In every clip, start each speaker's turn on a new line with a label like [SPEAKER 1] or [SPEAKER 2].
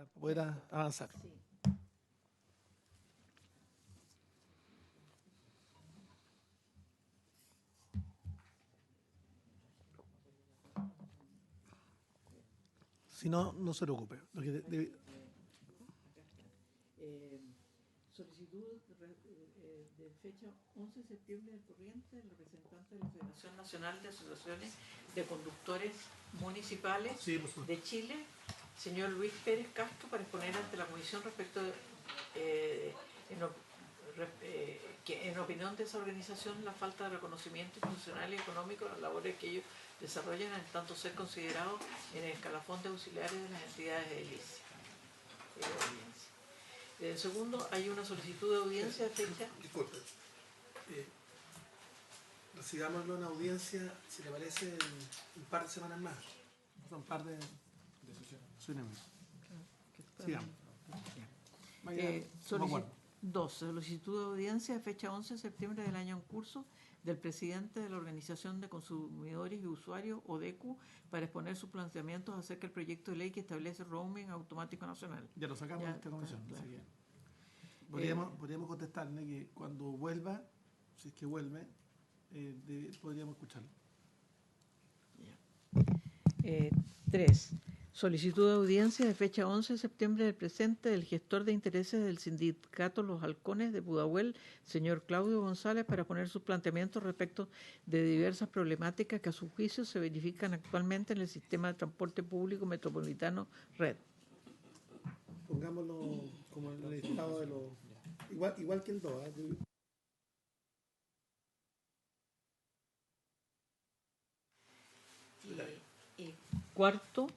[SPEAKER 1] para poder avanzar.
[SPEAKER 2] Sí.
[SPEAKER 1] Si no, no se preocupe. Lo que
[SPEAKER 2] Solicitud de fecha 11 de septiembre del corriente del representante de la Federación Nacional de Asociaciones de Conductores Municipales de Chile, señor Luis Pérez Castro, para exponer ante la Comisión respecto que en opinión de esa organización la falta de reconocimiento institucional y económico de las labores que ellos desarrollan, en tanto ser considerados en el escalafón de auxiliares de las entidades edilicias. Segundo, hay una solicitud de audiencia de fecha.
[SPEAKER 1] Disculpe. Recidámoslo en audiencia, si le parece, en un par de semanas más. Un par de sesiones. Sigamos.
[SPEAKER 2] Solicitud de audiencia de fecha 11 de septiembre del año en curso del presidente de la Organización de Consumidores y Usuarios, ODECU, para exponer sus planteamientos acerca del proyecto de ley que establece roaming automático nacional.
[SPEAKER 1] Ya lo sacamos de esta comisión.
[SPEAKER 2] Claro.
[SPEAKER 1] Podríamos contestarle que cuando vuelva, si es que vuelve, podríamos escucharlo.
[SPEAKER 2] 3. Solicitud de audiencia de fecha 11 de septiembre del presente del gestor de intereses del sindicato Los Halcones de Pudahuel, señor Claudio González, para poner sus planteamientos respecto de diversas problemáticas que a su juicio se verifican actualmente en el sistema de transporte público metropolitano Red.
[SPEAKER 1] Pongámoslo como en el estado de los... Igual que el 2.
[SPEAKER 2] Y cuarto,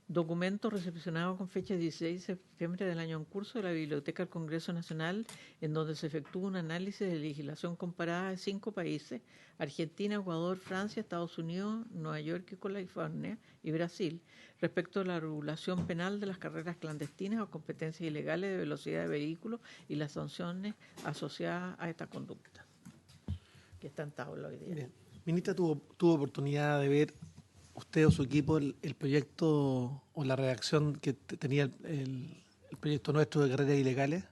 [SPEAKER 2] documento recepcionado con fecha 16 de septiembre del año en curso de la Biblioteca del Congreso Nacional, en donde se efectúa un análisis de legislación comparada de 5 países: Argentina, Ecuador, Francia, Estados Unidos, Nueva York y California y Brasil, respecto a la regulación penal de las carreras clandestinas o competencias ilegales de velocidad de vehículos y las sanciones asociadas a esta conducta, que está en tabla hoy día.
[SPEAKER 1] Bien. Ministra, tuvo oportunidad de ver usted o su equipo el proyecto o la redacción que tenía el proyecto nuestro de carreras ilegales,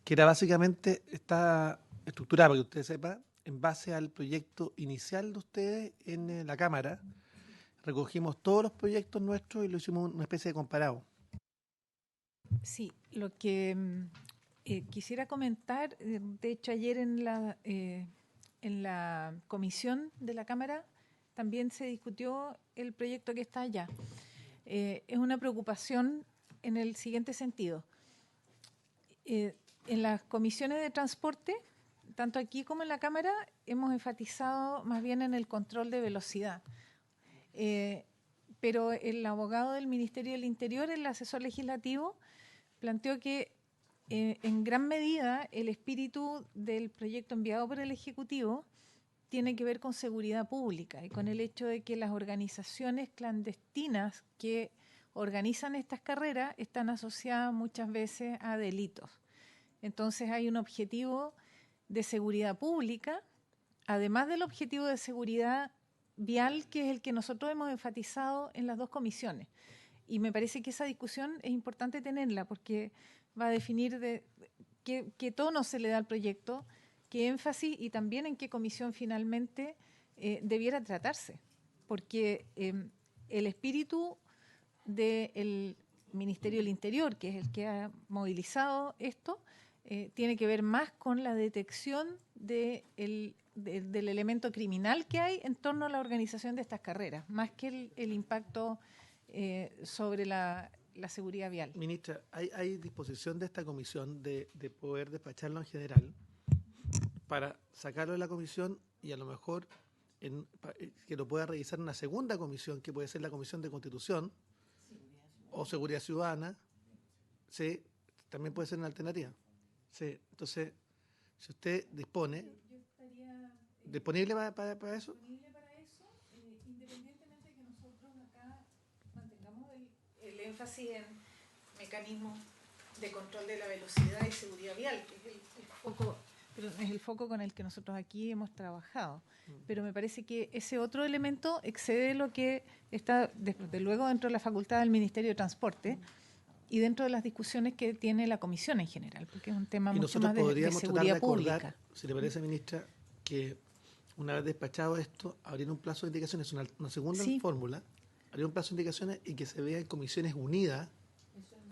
[SPEAKER 1] que era básicamente, está estructurada, para que usted sepa, en base al proyecto inicial de ustedes en la Cámara. Recogimos todos los proyectos nuestros y lo hicimos una especie de comparado.
[SPEAKER 3] Sí, lo que quisiera comentar, de hecho ayer en la comisión de la Cámara también se discutió el proyecto que está allá. Es una preocupación en el siguiente sentido. En las comisiones de transporte, tanto aquí como en la Cámara, hemos enfatizado más bien en el control de velocidad. Pero el abogado del Ministerio del Interior, el asesor legislativo, planteó que en gran medida el espíritu del proyecto enviado por el Ejecutivo tiene que ver con seguridad pública y con el hecho de que las organizaciones clandestinas que organizan estas carreras están asociadas muchas veces a delitos. Entonces hay un objetivo de seguridad pública, además del objetivo de seguridad vial, que es el que nosotros hemos enfatizado en las dos comisiones. Y me parece que esa discusión es importante tenerla porque va a definir qué tono se le da al proyecto, qué énfasis y también en qué comisión finalmente debiera tratarse. Porque el espíritu del Ministerio del Interior, que es el que ha movilizado esto, tiene que ver más con la detección del elemento criminal que hay en torno a la organización de estas carreras, más que el impacto sobre la seguridad vial.
[SPEAKER 1] Ministra, ¿hay disposición de esta comisión de poder despacharlo en general para sacarlo de la comisión y a lo mejor que lo pueda revisar una segunda comisión, que puede ser la Comisión de Constitución o Seguridad Ciudadana? Sí, también puede ser una alternativa. Sí, entonces, si usted dispone...
[SPEAKER 3] Yo estaría
[SPEAKER 1] ¿disponible para eso?
[SPEAKER 3] disponible para eso, independientemente de que nosotros acá mantengamos el énfasis en mecanismos de control de la velocidad y seguridad vial, que es el foco con el que nosotros aquí hemos trabajado. Pero me parece que ese otro elemento excede lo que está, desde luego, dentro de la facultad del Ministerio de Transporte, y dentro de las discusiones que tiene la comisión en general, porque es un tema
[SPEAKER 1] Y
[SPEAKER 3] mucho
[SPEAKER 1] nosotros
[SPEAKER 3] más de
[SPEAKER 1] podríamos tratar de
[SPEAKER 3] seguridad
[SPEAKER 1] acordar,
[SPEAKER 3] pública.
[SPEAKER 1] si le parece, ministra, que una vez despachado esto, abrir un plazo de indicaciones, una segunda
[SPEAKER 3] Sí.
[SPEAKER 1] fórmula, abrir un plazo de indicaciones y que se vea en comisiones unidas,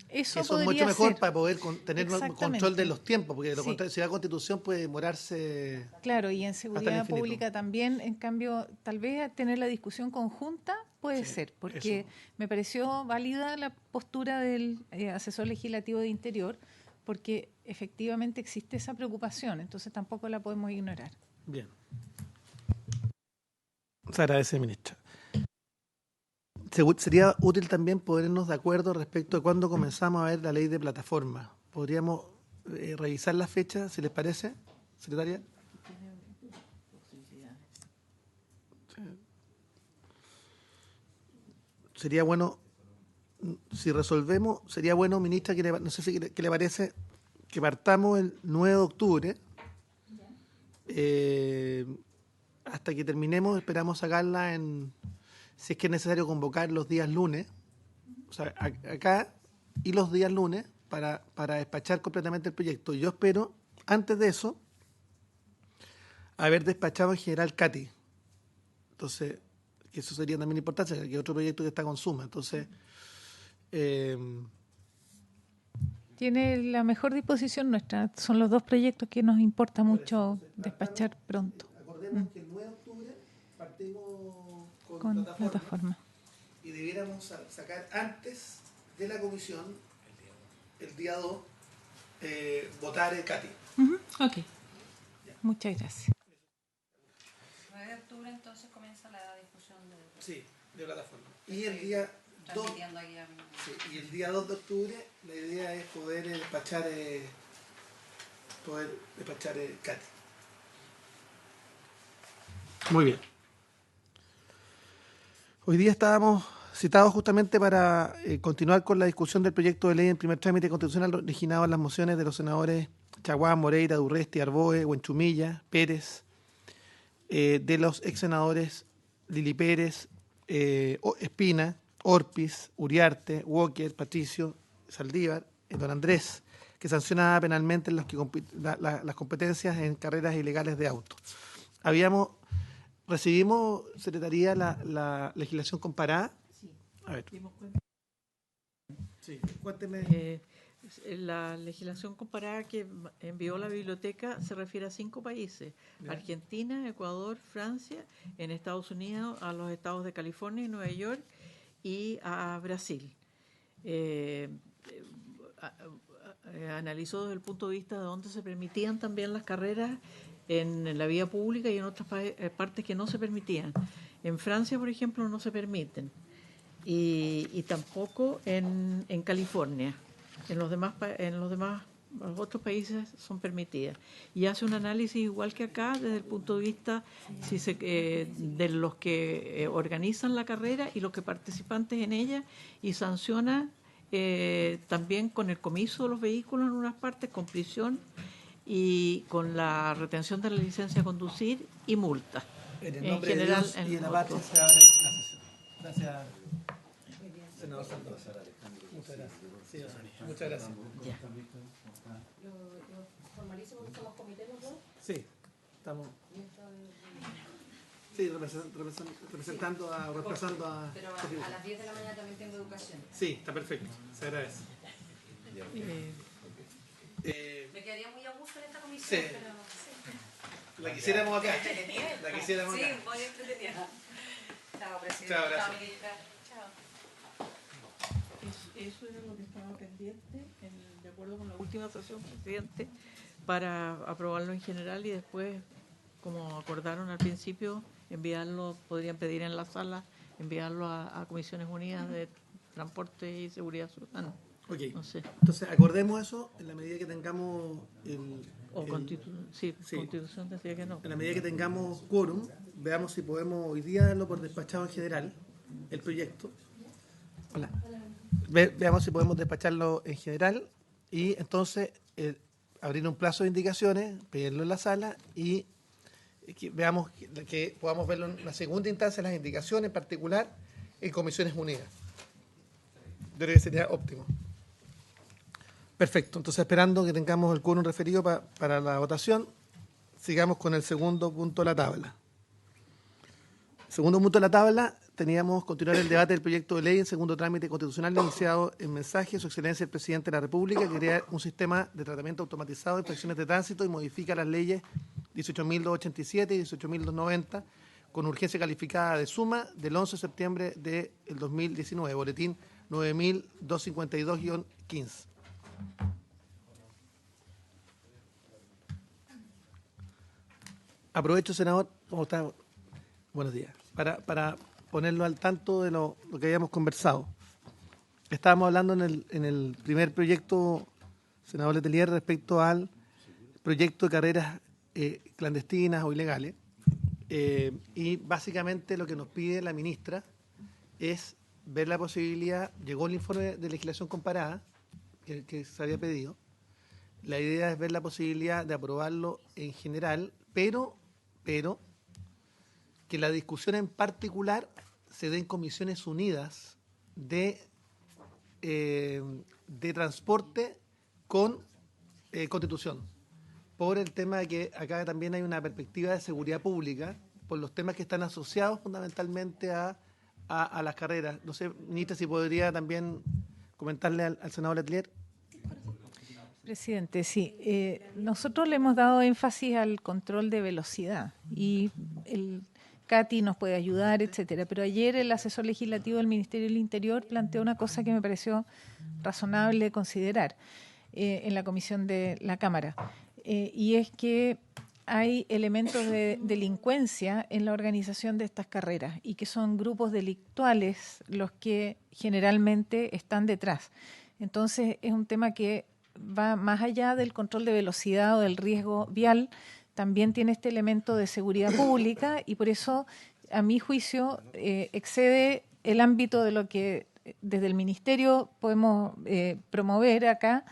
[SPEAKER 3] Eso
[SPEAKER 1] que son mucho
[SPEAKER 3] podría
[SPEAKER 1] mejor
[SPEAKER 3] ser.
[SPEAKER 1] para poder tener
[SPEAKER 3] Exactamente.
[SPEAKER 1] control de los tiempos, porque de lo
[SPEAKER 3] Sí.
[SPEAKER 1] contrario, si va a Constitución puede demorarse.
[SPEAKER 3] Claro, y en
[SPEAKER 1] Hasta
[SPEAKER 3] seguridad
[SPEAKER 1] el infinito.
[SPEAKER 3] pública también, en cambio, tal vez tener la discusión conjunta puede
[SPEAKER 1] Sí,
[SPEAKER 3] ser, porque
[SPEAKER 1] eso.
[SPEAKER 3] me pareció válida la postura del asesor legislativo de Interior, porque efectivamente existe esa preocupación, entonces tampoco la podemos ignorar.
[SPEAKER 1] Bien. Se agradece, ministra. Sería útil también ponernos de acuerdo respecto de cuándo comenzamos a ver la ley de plataforma. Podríamos revisar la fecha, si les parece, secretaria. Sería bueno, si resolvemos, sería bueno, ministra, no sé si qué le parece, que partamos el 9 de octubre. Hasta que terminemos, esperamos sacarla si es que es necesario convocar los días lunes, o sea, acá, y los días lunes, para despachar completamente el proyecto. Yo espero, antes de eso, haber despachado en general CATI. Entonces, que eso sería también importante, que es otro proyecto que está con Suma. Entonces,
[SPEAKER 3] Tiene la mejor disposición nuestra, son los dos proyectos que nos importa mucho despachar pronto.
[SPEAKER 1] Acordemos que el 9 de octubre partimos
[SPEAKER 3] Con plataforma.
[SPEAKER 1] y debiéramos sacar antes de la comisión, el día 2, votar el CATI.
[SPEAKER 3] Ok, muchas gracias.
[SPEAKER 4] 9 de octubre entonces comienza la discusión de
[SPEAKER 1] Sí, de plataforma. Y el día 2,
[SPEAKER 4] transmitiendo aquí a mi...
[SPEAKER 1] sí, y el día 2 de octubre la idea es poder despachar el CATI. Muy bien. Hoy día estábamos citados justamente para continuar con la discusión del proyecto de ley en primer trámite constitucional originado en las mociones de los senadores Chaguán, Moreira, Durresti, Arboe, Buenchumilla, Pérez, de los ex senadores Lili Pérez, Espina, Orpiz, Uriarte, Walker, Patricio, Saldívar, don Andrés, que sancionaba penalmente las competencias en carreras ilegales de auto. Recibimos, Secretaría, la legislación comparada.
[SPEAKER 2] Sí.
[SPEAKER 1] A ver.
[SPEAKER 2] Dimos cuenta.
[SPEAKER 1] Sí, cuénteme.
[SPEAKER 2] La legislación comparada que envió la biblioteca se refiere a 5 países:
[SPEAKER 1] Ya.
[SPEAKER 2] Argentina, Ecuador, Francia, en Estados Unidos, a los estados de California y Nueva York y a Brasil. Analizó desde el punto de vista de dónde se permitían también las carreras en la vía pública y en otras partes que no se permitían. En Francia, por ejemplo, no se permiten, y tampoco en California. En los otros países son permitidas. Y hace un análisis igual que acá desde el punto de vista de los que organizan la carrera y los que participantes en ella, y sanciona también con el comiso de los vehículos en unas partes, con prisión y con la retención de la licencia de conducir y multa.
[SPEAKER 1] En el
[SPEAKER 2] En
[SPEAKER 1] nombre
[SPEAKER 2] general,
[SPEAKER 1] de Dios y
[SPEAKER 2] en
[SPEAKER 1] de la patria
[SPEAKER 2] otros.
[SPEAKER 1] se abre la sesión. Gracias, senador Santos. Muchas gracias. Sí, muchas gracias.
[SPEAKER 2] Ya.
[SPEAKER 4] ¿Lo formalizo porque somos comité los dos?
[SPEAKER 1] Sí, estamos. Sí, representando reemplazando a.
[SPEAKER 4] Pero a las 10 de la mañana también tengo educación.
[SPEAKER 1] Sí, está perfecto. Se agradece.
[SPEAKER 4] Me quedaría muy a gusto en esta comisión,
[SPEAKER 1] Sí.
[SPEAKER 4] pero
[SPEAKER 1] La quisiéramos acá. La quisiéramos
[SPEAKER 4] sí,
[SPEAKER 1] acá.
[SPEAKER 4] muy entretenida. Chao, presidente.
[SPEAKER 1] Chao, gracias.
[SPEAKER 4] ministra. Chao.
[SPEAKER 2] Eso era lo que estaba pendiente, de acuerdo con la última sesión, presidente, para aprobarlo en general y después, como acordaron al principio, podrían pedir en la sala, enviarlo a Comisiones Unidas de Transporte y Seguridad Ciudadana.
[SPEAKER 1] Ok.
[SPEAKER 2] No sé.
[SPEAKER 1] Entonces, acordemos eso en la medida que tengamos
[SPEAKER 2] Constitución decía que no.
[SPEAKER 1] en la medida que tengamos quórum, veamos si podemos hoy día darlo por despachado en general, el proyecto. Hola. Veamos si podemos despacharlo en general y entonces abrir un plazo de indicaciones, pedirlo en la sala y veamos que podamos verlo en la segunda instancia, las indicaciones en particular en Comisiones Unidas. Yo creo que sería óptimo. Perfecto. Entonces, esperando que tengamos el quórum referido para la votación, sigamos con el segundo punto de la tabla. Segundo punto de la tabla, teníamos continuar el debate del proyecto de ley en segundo trámite constitucional iniciado en mensaje de Su Excelencia el Presidente de la República, que crea un sistema de tratamiento automatizado de infracciones de tránsito y modifica las leyes 18.287 y 18.290 con urgencia calificada de suma del 11 de septiembre del 2019, boletín 9.252-15. Aprovecho, senador, ¿cómo está? Buenos días. Para ponerlo al tanto de lo que habíamos conversado. Estábamos hablando en el primer proyecto, senador Letelier, respecto al proyecto de carreras clandestinas o ilegales. Y básicamente lo que nos pide la ministra es ver la posibilidad, llegó el informe de legislación comparada que se había pedido. La idea es ver la posibilidad de aprobarlo en general, pero que la discusión en particular se dé en comisiones unidas de transporte con Constitución, por el tema de que acá también hay una perspectiva de seguridad pública, por los temas que están asociados fundamentalmente a las carreras. No sé, ministra, si podría también comentarle al senador Letelier.
[SPEAKER 3] Presidente, sí. Nosotros le hemos dado énfasis al control de velocidad y el Katy nos puede ayudar, etcétera. Pero ayer el asesor legislativo del Ministerio del Interior planteó una cosa que me pareció razonable considerar en la comisión de la Cámara. Y es que hay elementos de delincuencia en la organización de estas carreras y que son grupos delictuales los que generalmente están detrás. Entonces es un tema que va más allá del control de velocidad o del riesgo vial, también tiene este elemento de seguridad pública y por eso, a mi juicio, excede el ámbito de lo que desde el Ministerio podemos promover acá.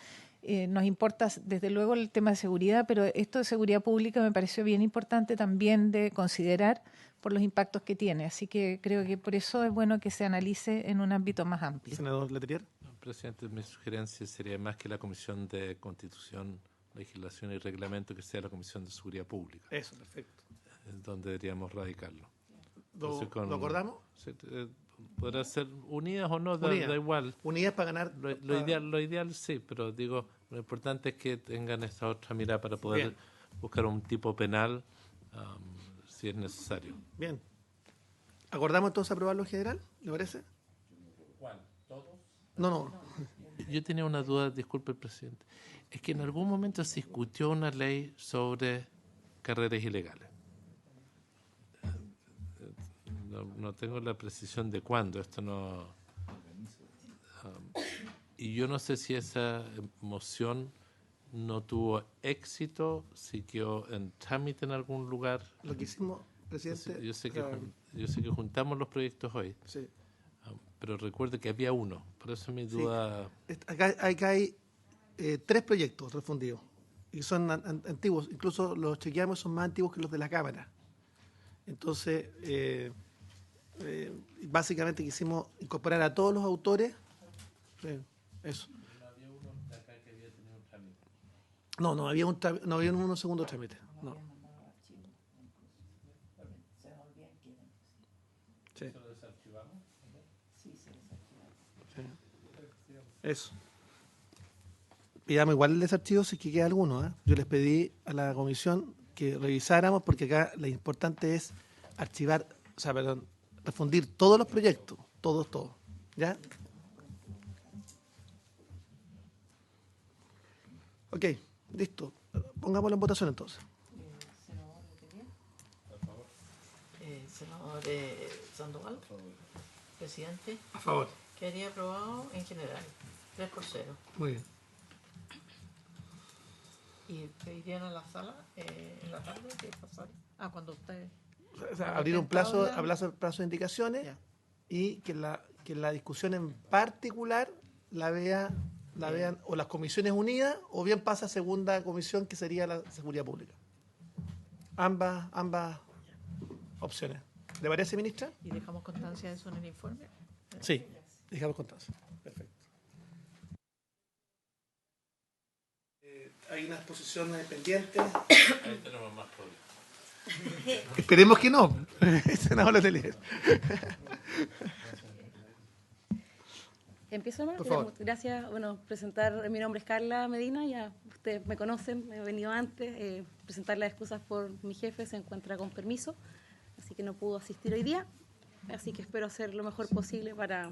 [SPEAKER 3] Nos importa desde luego el tema de seguridad, pero esto de seguridad pública me pareció bien importante también de considerar por los impactos que tiene. Así que creo que por eso es bueno que se analice en un ámbito más amplio.
[SPEAKER 1] Senador Letelier.
[SPEAKER 5] Presidente, mi sugerencia sería más que la Comisión de Constitución, Legislación y Reglamento, que sea la Comisión de Seguridad Pública.
[SPEAKER 1] Eso, perfecto.
[SPEAKER 5] Es donde deberíamos radicarlo.
[SPEAKER 1] ¿Lo acordamos?
[SPEAKER 5] Sí, podrá ser unidas o no, da igual.
[SPEAKER 1] Unidas para ganar.
[SPEAKER 5] Lo ideal sí, pero digo, lo importante es que tengan esta otra mirada para poder buscar un tipo penal si es necesario.
[SPEAKER 1] Bien. ¿Acordamos entonces aprobarlo en general? ¿Le parece?
[SPEAKER 5] ¿Cuál? ¿Todos?
[SPEAKER 1] No.
[SPEAKER 5] Yo tenía una duda, disculpe, presidente. Es que en algún momento se discutió una ley sobre carreras ilegales. No tengo la precisión de cuándo. Esto no. Y yo no sé si esa moción no tuvo éxito, si quedó en trámite en algún lugar.
[SPEAKER 1] Lo que hicimos, presidente.
[SPEAKER 5] Yo sé que juntamos los proyectos hoy.
[SPEAKER 1] Sí.
[SPEAKER 5] Pero recuerdo que había uno, por eso mi duda.
[SPEAKER 1] Sí. Acá hay 3 proyectos refundidos y son antiguos, incluso los chequeamos, son más antiguos que los de la Cámara. Entonces, básicamente quisimos incorporar a todos los autores. Eso.
[SPEAKER 5] ¿No había uno de acá que había tenido un trámite?
[SPEAKER 1] No había un segundo trámite. No. Sí.
[SPEAKER 5] ¿Se lo desarchivamos?
[SPEAKER 1] Sí. Eso. Pidamos igual el desarchivo si es que queda alguno. Yo les pedí a la comisión que revisáramos porque acá lo importante es refundir todos los proyectos, todos. ¿Ya? Ok, listo. Pongámoslo en votación entonces.
[SPEAKER 2] Senador Letelier. Por favor. Senador Sandoval. Presidente.
[SPEAKER 1] A favor.
[SPEAKER 2] Quedaría aprobado en general. 3-0.
[SPEAKER 1] Muy bien.
[SPEAKER 2] ¿Y pedirían a la sala en la tarde que pasara? Cuando usted...
[SPEAKER 1] O sea, abrir un plazo de indicaciones.
[SPEAKER 2] Ya.
[SPEAKER 1] Y que la discusión en particular la vean o las comisiones unidas o bien pasa a segunda comisión que sería la seguridad pública. Ambas opciones. ¿Le parece, ministra?
[SPEAKER 2] ¿Y dejamos constancia de eso en el informe?
[SPEAKER 1] Sí, dejamos constancia. Perfecto. hay una exposición pendiente.
[SPEAKER 5] Ahí tenemos más problemas.
[SPEAKER 1] Esperemos que no, senador Letelier.
[SPEAKER 6] Empiezo, ¿no?
[SPEAKER 1] Por favor.
[SPEAKER 6] Gracias. Bueno, mi nombre es Carla Medina, ya ustedes me conocen, he venido antes. Presentar las excusas por mi jefe, se encuentra con permiso, así que no pudo asistir hoy día. Así que espero hacer lo mejor posible para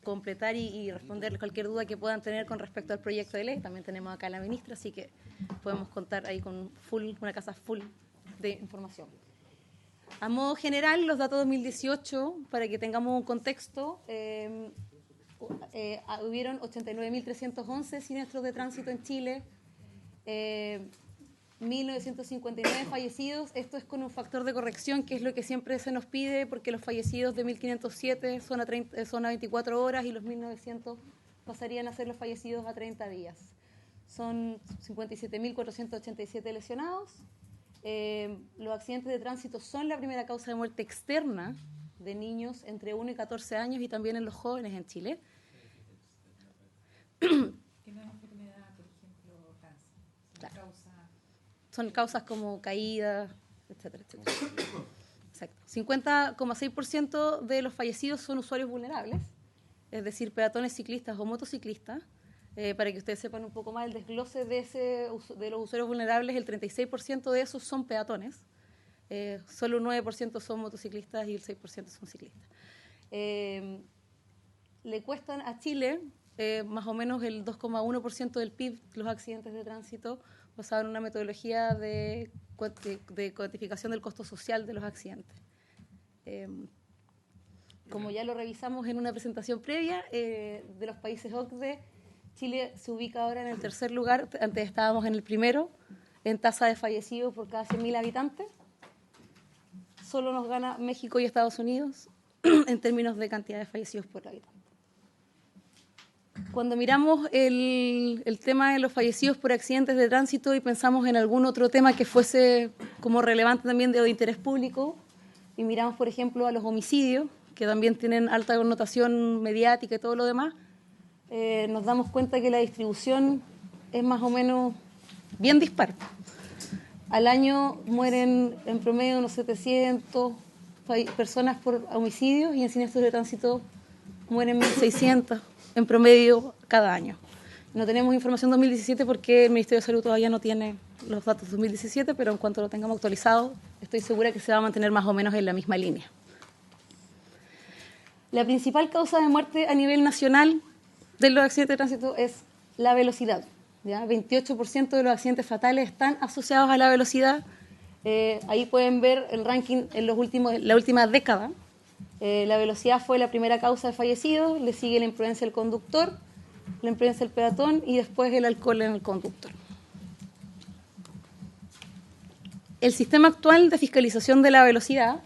[SPEAKER 6] completar y responder cualquier duda que puedan tener con respecto al proyecto de ley. También tenemos acá a la ministra, así que podemos contar ahí con una casa full de información. A modo general, los datos 2018, para que tengamos un contexto, hubieron 89.311 siniestros de tránsito en Chile, 1.959 fallecidos. Esto es con un factor de corrección, que es lo que siempre se nos pide, porque los fallecidos de 1.507 son a 24 horas y los 1.900 pasarían a ser los fallecidos a 30 días. Son 57.487 lesionados. Los accidentes de tránsito son la primera causa de muerte externa de niños entre 1 y 14 años y también en los jóvenes en Chile.
[SPEAKER 3] Que no es una enfermedad, por ejemplo, cáncer.
[SPEAKER 6] Claro. Son causas como caídas, etcétera, etcétera. Exacto. 50,6% de los fallecidos son usuarios vulnerables, es decir, peatones, ciclistas o motociclistas. Para que ustedes sepan un poco más el desglose de los usuarios vulnerables, el 36% de esos son peatones, solo un 9% son motociclistas y el 6% son ciclistas. Le cuestan a Chile más o menos el 2,1% del PIB los accidentes de tránsito, basado en una metodología de cuantificación del costo social de los accidentes. Como ya lo revisamos en una presentación previa, de los países OCDE, Chile se ubica ahora en el tercer lugar, antes estábamos en el primero, en tasa de fallecidos por cada 100.000 habitantes. Solo nos gana México y Estados Unidos en términos de cantidad de fallecidos por habitante. Cuando miramos el tema de los fallecidos por accidentes de tránsito y pensamos en algún otro tema que fuese como relevante también de interés público, y miramos, por ejemplo, a los homicidios, que también tienen alta connotación mediática y todo lo demás, nos damos cuenta que la distribución es más o menos bien dispar. Al año mueren en promedio unos 700 personas por homicidios y en siniestros de tránsito mueren 1.600 en promedio cada año. No tenemos información 2017 porque el Ministerio de Salud todavía no tiene los datos 2017, pero en cuanto lo tengamos actualizado, estoy segura que se va a mantener más o menos en la misma línea. La principal causa de muerte a nivel nacional de los accidentes de tránsito es la velocidad. ¿Ya? 28% de los accidentes fatales están asociados a la velocidad. Ahí pueden ver el ranking en la última década. La velocidad fue la primera causa de fallecidos, le sigue la imprudencia del conductor, la imprudencia del peatón y después el alcohol en el conductor. El sistema actual de fiscalización de la velocidad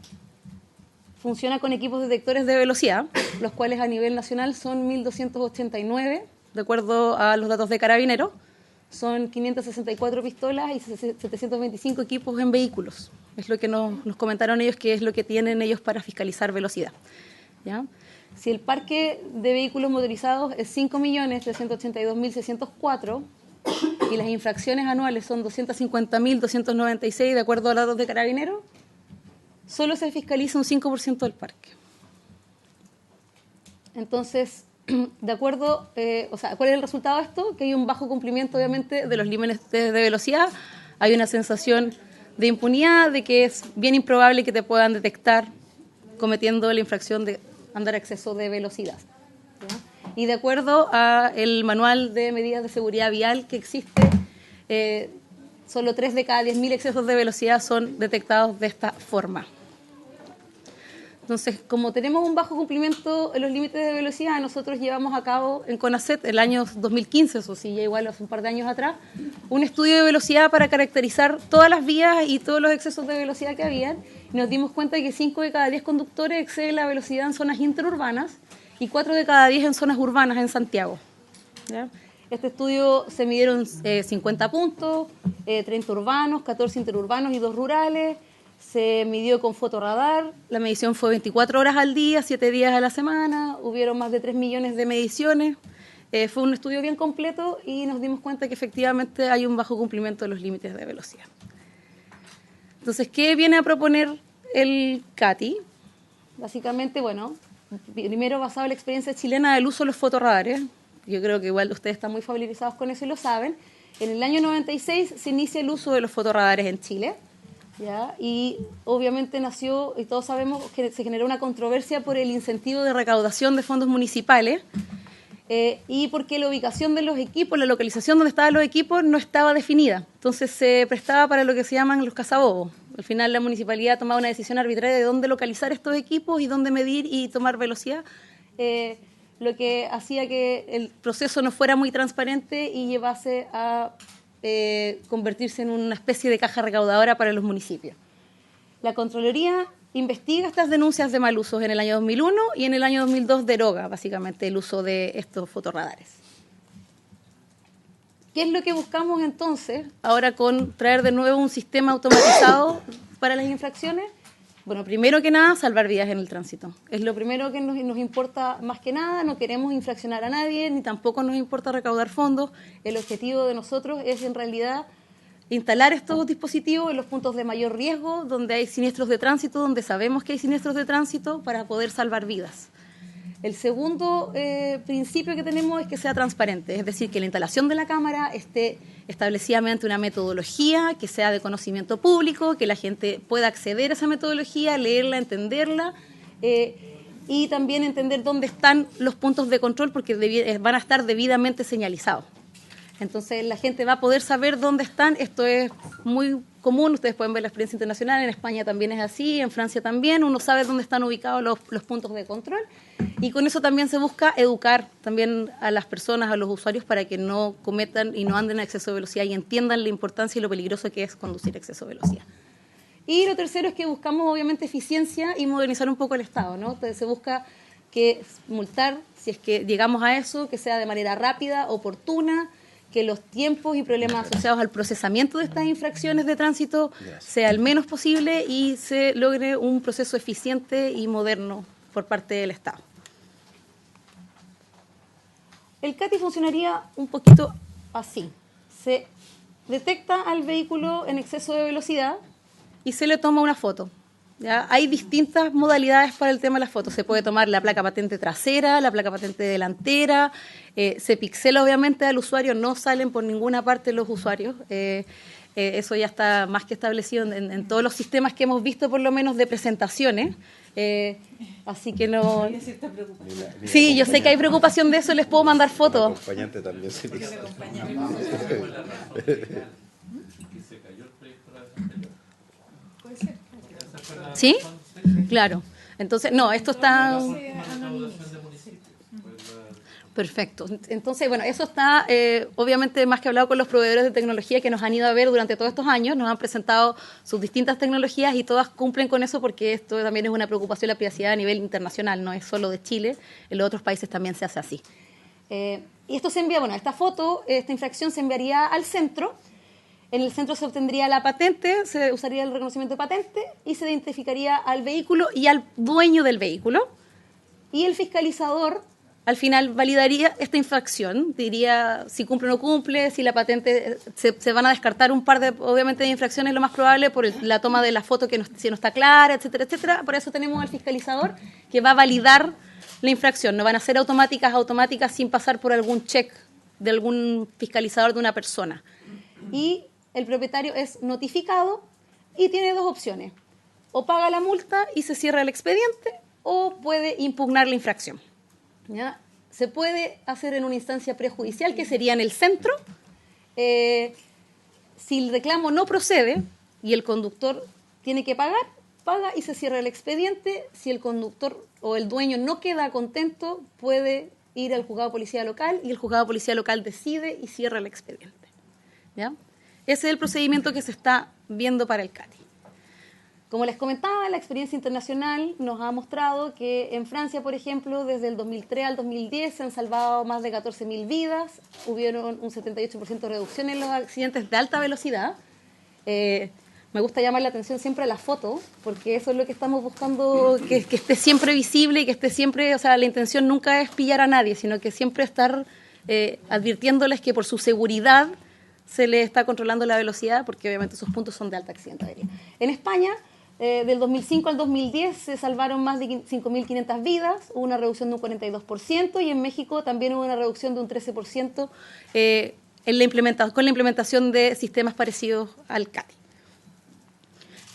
[SPEAKER 6] funciona con equipos detectores de velocidad, los cuales a nivel nacional son 1.289, de acuerdo a los datos de Carabineros. Son 564 pistolas y 725 equipos en vehículos. Es lo que nos comentaron ellos, que es lo que tienen ellos para fiscalizar velocidad. ¿Ya? Si el parque de vehículos motorizados es 5.382.604 y las infracciones anuales son 250.296, de acuerdo a los datos de Carabineros, solo se fiscaliza un 5% del parque. Entonces, de acuerdo, ¿cuál es el resultado de esto? Que hay un bajo cumplimiento, obviamente, de los límites de velocidad. Hay una sensación de impunidad, de que es bien improbable que te puedan detectar cometiendo la infracción de andar a exceso de velocidad. ¿Ya? Y de acuerdo al manual de medidas de seguridad vial que existe, solo 3 de cada 10.000 excesos de velocidad son detectados de esta forma. Entonces, como tenemos un bajo cumplimiento en los límites de velocidad, nosotros llevamos a cabo en CONACET, el año 2015, eso sí, ya igual hace un par de años atrás, un estudio de velocidad para caracterizar todas las vías y todos los excesos de velocidad que habían. Y nos dimos cuenta de que 5 de cada 10 conductores exceden la velocidad en zonas interurbanas y 4 de cada 10 en zonas urbanas en Santiago. ¿Ya? Este estudio se midieron 50 puntos, 30 urbanos, 14 interurbanos y 2 rurales. Se midió con fotorradar, la medición fue 24 horas al día, 7 días a la semana, hubieron más de 3 millones de mediciones, Fue un estudio bien completo y nos dimos cuenta que efectivamente hay un bajo cumplimiento de los límites de velocidad. Entonces, ¿qué viene a proponer el CATI? Básicamente, bueno, primero basado en la experiencia chilena del uso de los fotorradares. Yo creo que igual ustedes están muy familiarizados con eso y lo saben. En el año 96 se inicia el uso de los fotorradares en Chile, ¿ya? Y obviamente nació, y todos sabemos que se generó una controversia por el incentivo de recaudación de fondos municipales, y porque la ubicación de los equipos, la localización donde estaban los equipos no estaba definida. Entonces se prestaba para lo que se llaman los cazabobos. Al final la municipalidad tomaba una decisión arbitraria de dónde localizar estos equipos y dónde medir y tomar velocidad, lo que hacía que el proceso no fuera muy transparente y llevase a convertirse en una especie de caja recaudadora para los municipios. La Contraloría investiga estas denuncias de mal usos en el año 2001 y en el año 2002 deroga básicamente el uso de estos fotorradares. ¿Qué es lo que buscamos entonces ahora con traer de nuevo un sistema automatizado para las infracciones? Bueno, primero que nada, salvar vidas en el tránsito. Es lo primero que nos importa más que nada. No queremos infraccionar a nadie, ni tampoco nos importa recaudar fondos. El objetivo de nosotros es en realidad instalar estos dispositivos en los puntos de mayor riesgo, donde hay siniestros de tránsito, donde sabemos que hay siniestros de tránsito, para poder salvar vidas. El segundo principio que tenemos es que sea transparente, es decir, que la instalación de la cámara esté establecida mediante una metodología que sea de conocimiento público, que la gente pueda acceder a esa metodología, leerla, entenderla, y también entender dónde están los puntos de control, porque van a estar debidamente señalizados. Entonces la gente va a poder saber dónde están. Esto es muy común, ustedes pueden ver la experiencia internacional, en España también es así, en Francia también, uno sabe dónde están ubicados los puntos de control, y con eso también se busca educar también a las personas, a los usuarios, para que no cometan y no anden a exceso de velocidad y entiendan la importancia y lo peligroso que es conducir a exceso de velocidad. Y lo tercero es que buscamos obviamente eficiencia y modernizar un poco el Estado, ¿no? Entonces se busca que multar, si es que llegamos a eso, que sea de manera rápida, oportuna, que los tiempos y problemas asociados al procesamiento de estas infracciones de tránsito sea el menos posible y se logre un proceso eficiente y moderno por parte del Estado. El CATI funcionaría un poquito así. Se detecta al vehículo en exceso de velocidad y se le toma una foto. ¿Ya? Hay distintas modalidades para el tema de las fotos. Se puede tomar la placa patente trasera, la placa patente delantera, se pixela obviamente al usuario, no salen por ninguna parte los usuarios. Eso ya está más que establecido en todos los sistemas que hemos visto, por lo menos de presentaciones. Así que no... Sí, yo sé que hay preocupación de eso, les puedo mandar fotos.
[SPEAKER 7] El acompañante también se pixela.
[SPEAKER 6] ¿Sí? Claro. Entonces, no, esto está... Perfecto. Entonces, bueno, eso está, obviamente, más que hablado con los proveedores de tecnología que nos han ido a ver durante todos estos años, nos han presentado sus distintas tecnologías y todas cumplen con eso, porque esto también es una preocupación de la privacidad a nivel internacional, no es solo de Chile, en los otros países también se hace así. Y esto se envía, bueno, esta foto, esta infracción se enviaría al centro. En el centro se obtendría la patente, se usaría el reconocimiento de patente y se identificaría al vehículo y al dueño del vehículo. Y el fiscalizador, al final, validaría esta infracción, diría si cumple o no cumple, si la patente... Se van a descartar un par de, obviamente, de infracciones, lo más probable, por la toma de la foto que si no está clara, etcétera, etcétera. Por eso tenemos al fiscalizador que va a validar la infracción. No van a ser automáticas sin pasar por algún check de algún fiscalizador de una persona. Y el propietario es notificado y tiene dos opciones. O paga la multa y se cierra el expediente, o puede impugnar la infracción. ¿Ya? Se puede hacer en una instancia prejudicial, que sería en el centro. Si el reclamo no procede y el conductor tiene que pagar, paga y se cierra el expediente. Si el conductor o el dueño no queda contento, puede ir al juzgado de policía local y el juzgado de policía local decide y cierra el expediente. ¿Ya? Ese es el procedimiento que se está viendo para el CATI. Como les comentaba, la experiencia internacional nos ha mostrado que en Francia, por ejemplo, desde el 2003 al 2010 se han salvado más de 14.000 vidas, hubieron un 78% de reducción en los accidentes de alta velocidad. Me gusta llamar la atención siempre a la foto, porque eso es lo que estamos buscando, que esté siempre visible y que esté siempre, o sea, la intención nunca es pillar a nadie, sino que siempre estar advirtiéndoles que por su seguridad se les está controlando la velocidad, porque obviamente esos puntos son de alta accidentabilidad. En España, del 2005 al 2010 se salvaron más de 5.500 vidas, hubo una reducción de un 42%, y en México también hubo una reducción de un 13% con la implementación de sistemas parecidos al CATI.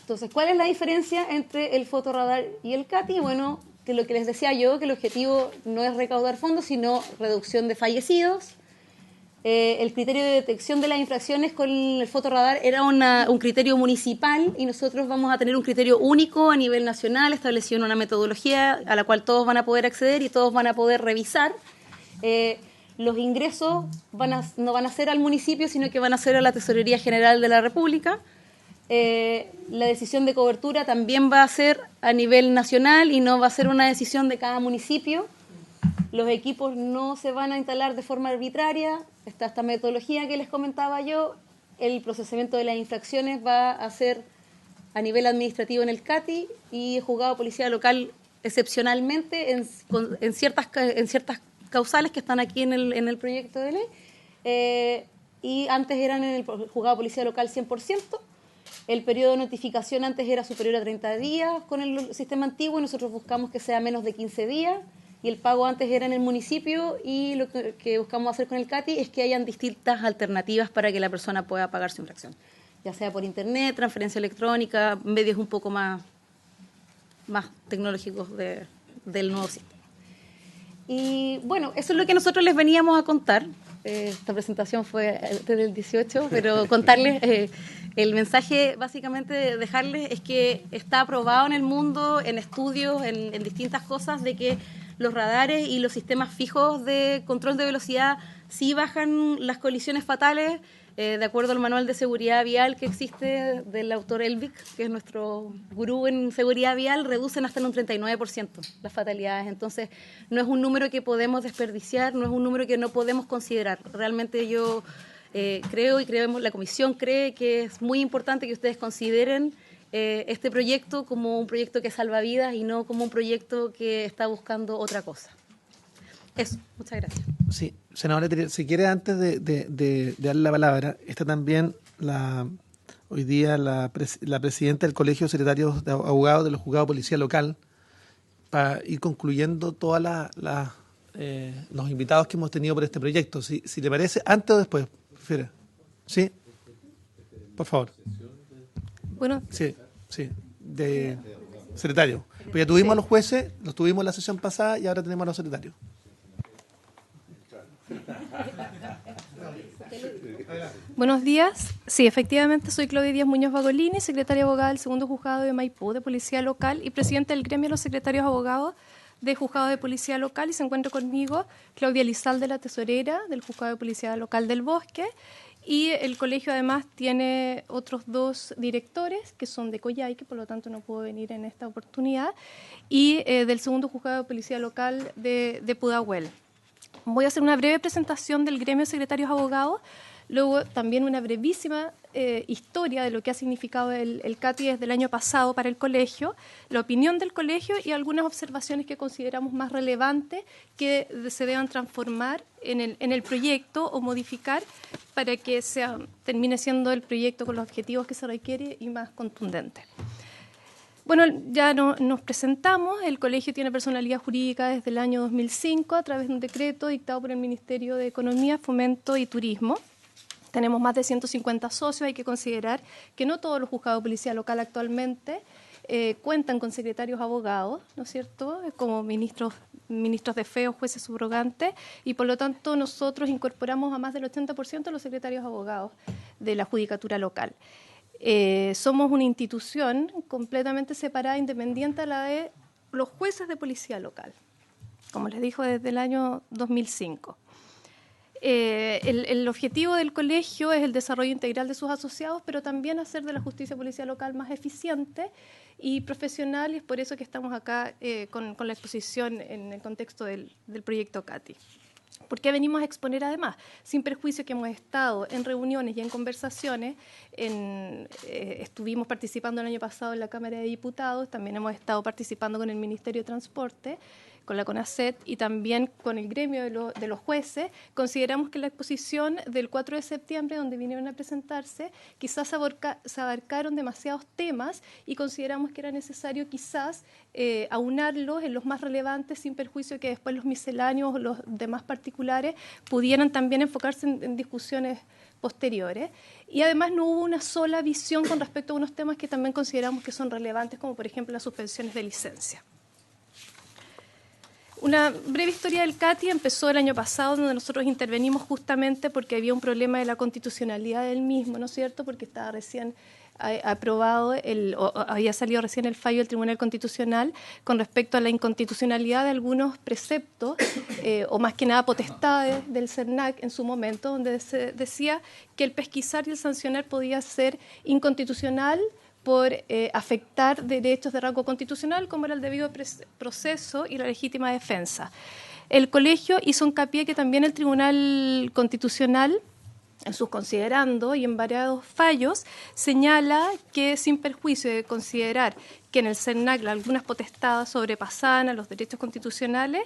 [SPEAKER 6] Entonces, ¿cuál es la diferencia entre el fotorradar y el CATI? Bueno, que lo que les decía yo, que el objetivo no es recaudar fondos, sino reducción de fallecidos. El criterio de detección de las infracciones con el fotorradar era un criterio municipal, y nosotros vamos a tener un criterio único a nivel nacional, establecido en una metodología a la cual todos van a poder acceder y todos van a poder revisar. Los ingresos no van a ser al municipio, sino que van a ser a la Tesorería General de la República. La decisión de cobertura también va a ser a nivel nacional y no va a ser una decisión de cada municipio. Los equipos no se van a instalar de forma arbitraria. Está esta metodología que les comentaba yo. El procesamiento de las infracciones va a ser a nivel administrativo en el CATI, y el juzgado de policía local excepcionalmente en ciertas causales que están aquí en el proyecto de ley. Y antes eran en el juzgado de policía local 100%. El periodo de notificación antes era superior a 30 días con el sistema antiguo, y nosotros buscamos que sea menos de 15 días. Y el pago antes era en el municipio, y lo que buscamos hacer con el CATI es que hayan distintas alternativas para que la persona pueda pagar su infracción, ya sea por internet, transferencia electrónica, medios un poco más tecnológicos del nuevo sistema. Y bueno, eso es lo que nosotros les veníamos a contar. Esta presentación fue desde el 18, pero contarles, el mensaje básicamente dejarles es que está aprobado en el mundo, en estudios, en distintas cosas, de que los radares y los sistemas fijos de control de velocidad sí bajan las colisiones fatales. De acuerdo al manual de seguridad vial que existe del autor Elvik, que es nuestro gurú en seguridad vial, reducen hasta en un 39% las fatalidades. Entonces, no es un número que podemos desperdiciar, no es un número que no podemos considerar. Realmente yo creo, y creemos, la comisión cree que es muy importante que ustedes consideren este proyecto como un proyecto que salva vidas y no como un proyecto que está buscando otra cosa. Eso, muchas gracias.
[SPEAKER 1] Sí, senadora, si quiere, antes de darle la palabra, está también hoy día la presidenta del Colegio de Secretarios de Abogados de los Juzgados de Policía Local, para ir concluyendo todos los invitados que hemos tenido por este proyecto. Si le parece, antes o después, prefiere. ¿Sí? Por favor.
[SPEAKER 6] Bueno.
[SPEAKER 1] Sí, de secretario. Pues ya tuvimos a los jueces, los tuvimos en la sesión pasada, y ahora tenemos a los secretarios.
[SPEAKER 7] Buenos días. Sí, efectivamente soy Claudia Díaz Muñoz Bagolini, secretaria abogada del segundo juzgado de Maipú de Policía Local y presidenta del gremio de los secretarios abogados de Juzgado de Policía Local, y se encuentra conmigo Claudia Lizalde, la tesorera del Juzgado de Policía Local del Bosque, y el colegio además tiene otros 2 directores que son de Coyhaique, por lo tanto no pudo venir en esta oportunidad, y del segundo Juzgado de Policía Local de Pudahuel. Voy a hacer una breve presentación del gremio de secretarios abogados, luego también una brevísima historia de lo que ha significado el CATI desde el año pasado para el colegio, la opinión del colegio y algunas observaciones que consideramos más relevantes que se deban transformar en el proyecto o modificar para que termine siendo el proyecto con los objetivos que se requiere y más contundente. Bueno, ya nos presentamos. El colegio tiene personalidad jurídica desde el año 2005 a través de un decreto dictado por el Ministerio de Economía, Fomento y Turismo. Tenemos más de 150 socios. Hay que considerar que no todos los juzgados de policía local actualmente cuentan con secretarios abogados, ¿no es cierto?, como ministros de fe o jueces subrogantes, y por lo tanto nosotros incorporamos a más del 80% de los secretarios abogados de la judicatura local. Somos una institución completamente separada, independiente a la de los jueces de policía local, como les dijo, desde el año 2005. El objetivo del colegio es el desarrollo integral de sus asociados, pero también hacer de la justicia policial local más eficiente y profesional, y es por eso que estamos acá con la exposición en el contexto del proyecto CATI. Porque venimos a exponer además, sin perjuicio que hemos estado en reuniones y en conversaciones, estuvimos participando el año pasado en la Cámara de Diputados, también hemos estado participando con el Ministerio de Transporte, con la CONACET y también con el gremio de los jueces, consideramos que la exposición del 4 de septiembre, donde vinieron a presentarse, quizás se abarcaron demasiados temas y consideramos que era necesario quizás aunarlos en los más relevantes, sin perjuicio que después los misceláneos o los demás particulares pudieran también enfocarse en discusiones posteriores. Y además no hubo una sola visión con respecto a unos temas que también consideramos que son relevantes, como por ejemplo las suspensiones de licencia. Una breve historia del CATI empezó el año pasado, donde nosotros intervenimos justamente porque había un problema de la constitucionalidad del mismo, ¿no es cierto?, porque estaba recién aprobado, había salido recién el fallo del Tribunal Constitucional con respecto a la inconstitucionalidad de algunos preceptos, o más que nada potestades del CERNAC en su momento, donde se decía que el pesquisar y el sancionar podía ser inconstitucional por afectar derechos de rango constitucional, como era el debido proceso y la legítima defensa. El colegio hizo hincapié que también el Tribunal Constitucional, en sus considerando y en variados fallos, señala que sin perjuicio de considerar que en el CERNAC algunas potestades sobrepasaban a los derechos constitucionales,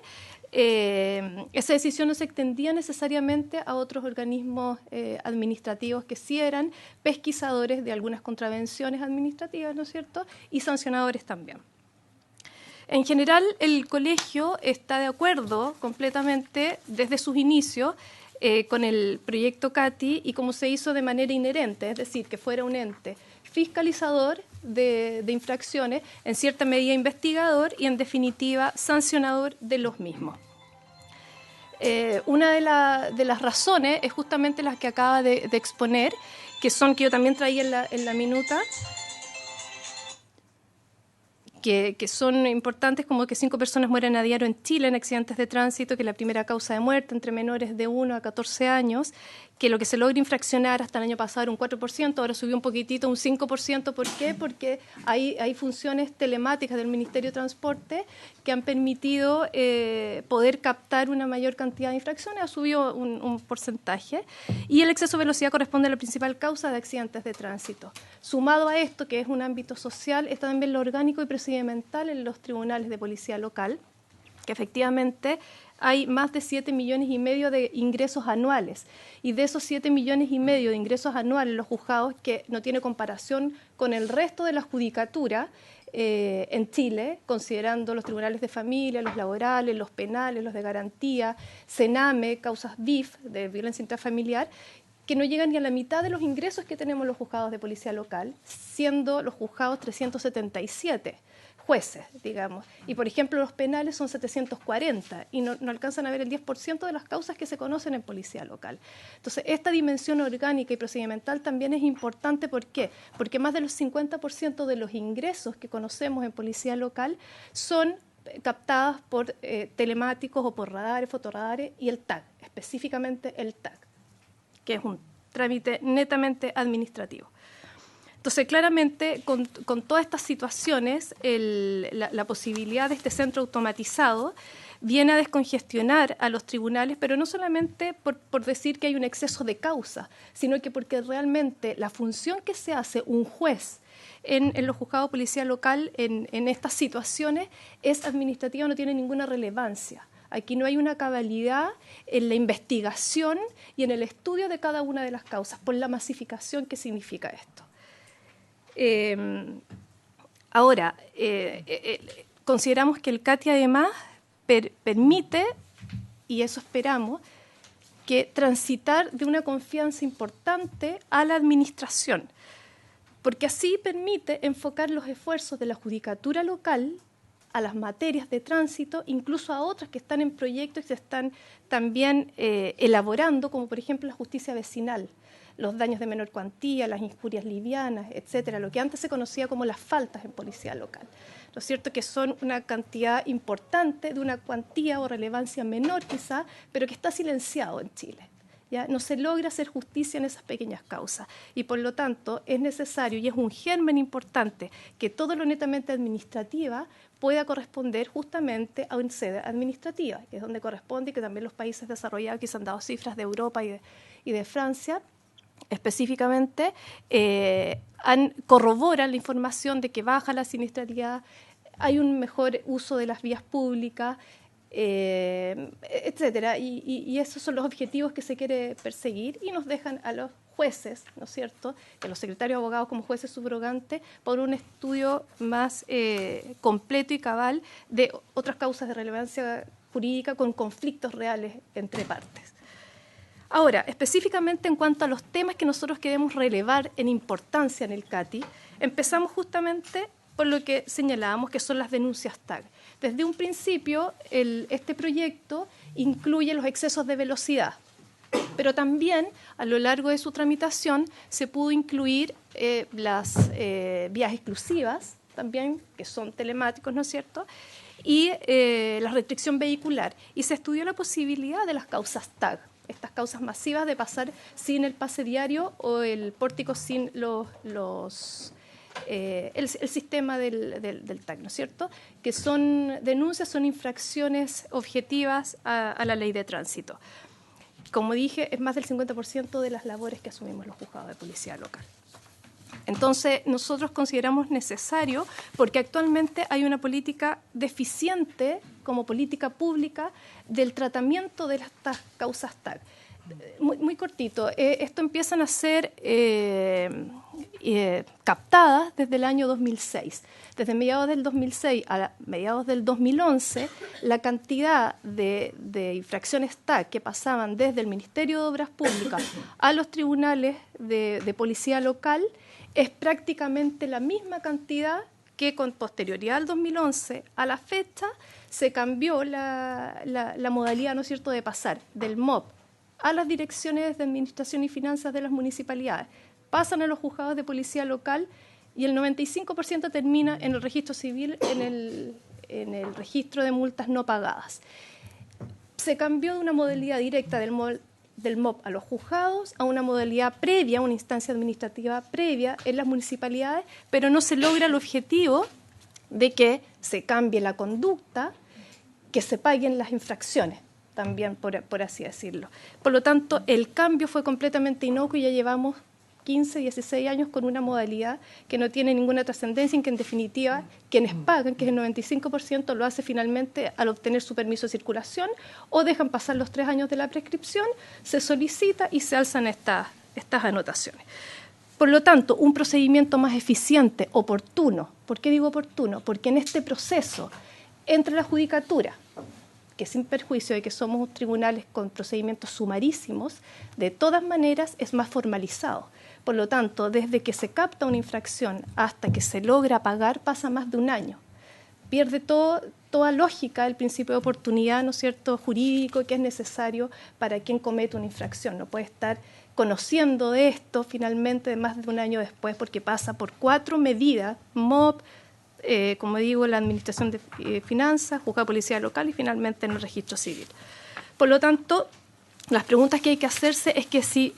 [SPEAKER 7] esa decisión no se extendía necesariamente a otros organismos administrativos que sí eran pesquisadores de algunas contravenciones administrativas, ¿no es cierto?, y sancionadores también. En general, el colegio está de acuerdo completamente desde sus inicios con el proyecto CATI y como se hizo de manera inherente, es decir, que fuera un ente fiscalizador de infracciones, en cierta medida investigador y en definitiva sancionador de los mismos. Una de las razones es justamente las que acaba de exponer, que yo también traía en la minuta, que son importantes, como que 5 personas mueren a diario en Chile en accidentes de tránsito, que es la primera causa de muerte entre menores de 1 a 14 años, que lo que se logra infraccionar hasta el año pasado era un 4%, ahora subió un poquitito, un 5%. ¿Por qué? Porque hay funciones telemáticas del Ministerio de Transporte que han permitido poder captar una mayor cantidad de infracciones, ha subido un porcentaje, y el exceso de velocidad corresponde a la principal causa de accidentes de tránsito. Sumado a esto, que es un ámbito social, está también lo orgánico y procedimental en los tribunales de policía local, que efectivamente hay más de 7,5 millones de ingresos anuales, y de esos 7,5 millones de ingresos anuales, los juzgados, que no tiene comparación con el resto de la judicatura en Chile, considerando los tribunales de familia, los laborales, los penales, los de garantía, CENAME, causas BIF, de violencia intrafamiliar, que no llegan ni a la mitad de los ingresos que tenemos los juzgados de policía local, siendo los juzgados 377 jueces, digamos. Y, por ejemplo, los penales son 740 y no alcanzan a ver el 10% de las causas que se conocen en policía local. Entonces, esta dimensión orgánica y procedimental también es importante. ¿Por qué? Porque más de los 50% de los ingresos que conocemos en policía local son captadas por telemáticos o por radares, fotorradares y el TAC, específicamente el TAC, que es un trámite netamente administrativo. Entonces, claramente, con todas estas situaciones, la posibilidad de este centro automatizado viene a descongestionar a los tribunales, pero no solamente por decir que hay un exceso de causa, sino que porque realmente la función que se hace un juez en los juzgados de policía local en estas situaciones es administrativa, no tiene ninguna relevancia. Aquí no hay una cabalidad en la investigación y en el estudio de cada una de las causas, por la masificación que significa esto. Ahora, consideramos que el CATI además permite, y eso esperamos, que transitar de una confianza importante a la administración, porque así permite enfocar los esfuerzos de la judicatura local a las materias de tránsito, incluso a otras que están en proyecto y se están también elaborando, como por ejemplo la justicia vecinal, los daños de menor cuantía, las injurias livianas, etcétera, lo que antes se conocía como las faltas en policía local. Lo cierto es que son una cantidad importante de una cuantía o relevancia menor quizá, pero que está silenciado en Chile. ¿Ya? No se logra hacer justicia en esas pequeñas causas y por lo tanto es necesario y es un germen importante que todo lo netamente administrativa pueda corresponder justamente a una sede administrativa, que es donde corresponde, y que también los países desarrollados, que se han dado cifras de Europa y de Francia, específicamente, corroboran la información de que baja la siniestralidad, hay un mejor uso de las vías públicas, etcétera. Y esos son los objetivos que se quiere perseguir y nos dejan a los jueces, ¿no es cierto?, a los secretarios de abogados como jueces subrogantes por un estudio más completo y cabal de otras causas de relevancia jurídica con conflictos reales entre partes. Ahora, específicamente en cuanto a los temas que nosotros queremos relevar en importancia en el CATI, empezamos justamente por lo que señalábamos que son las denuncias TAG. Desde un principio, este proyecto incluye los excesos de velocidad, pero también a lo largo de su tramitación se pudo incluir las vías exclusivas, también, que son telemáticos, ¿no es cierto?, y la restricción vehicular. Y se estudió la posibilidad de las causas TAG, estas causas masivas de pasar sin el pase diario o el pórtico sin el sistema del TAG, ¿no es cierto?, que son denuncias, son infracciones objetivas a la ley de tránsito. Como dije, es más del 50% de las labores que asumimos los juzgados de policía local. Entonces, nosotros consideramos necesario, porque actualmente hay una política deficiente como política pública del tratamiento de estas causas TAG. Muy cortito, esto empiezan a ser captadas desde el año 2006. Desde mediados del 2006 a mediados del 2011, la cantidad de infracciones TAG que pasaban desde el Ministerio de Obras Públicas a los tribunales de policía local es prácticamente la misma cantidad que con posterioridad al 2011 a la fecha se cambió la modalidad, ¿no es cierto?, de pasar del MOP a las direcciones de administración y finanzas de las municipalidades. Pasan a los juzgados de policía local y el 95% termina en el registro civil, en el registro de multas no pagadas. Se cambió de una modalidad directa del MOP a los juzgados a una modalidad previa, una instancia administrativa previa en las municipalidades, pero no se logra el objetivo de que se cambie la conducta, que se paguen las infracciones, también por así decirlo. Por lo tanto, el cambio fue completamente inocuo y ya llevamos 15, 16 años con una modalidad que no tiene ninguna trascendencia y que en definitiva quienes pagan, que es el 95%, lo hace finalmente al obtener su permiso de circulación o dejan pasar los 3 años de la prescripción, se solicita y se alzan estas anotaciones. Por lo tanto, un procedimiento más eficiente, oportuno. ¿Por qué digo oportuno? Porque en este proceso, entre la judicatura, que sin perjuicio de que somos tribunales con procedimientos sumarísimos, de todas maneras es más formalizado. Por lo tanto, desde que se capta una infracción hasta que se logra pagar pasa más de un año. Pierde toda lógica el principio de oportunidad, ¿no es cierto?, jurídico que es necesario para quien comete una infracción. No puede estar conociendo de esto finalmente de más de un año después porque pasa por 4 medidas, MOP, como digo, la Administración de Finanzas, Juzgado de Policía Local y finalmente en el registro civil. Por lo tanto, las preguntas que hay que hacerse es que si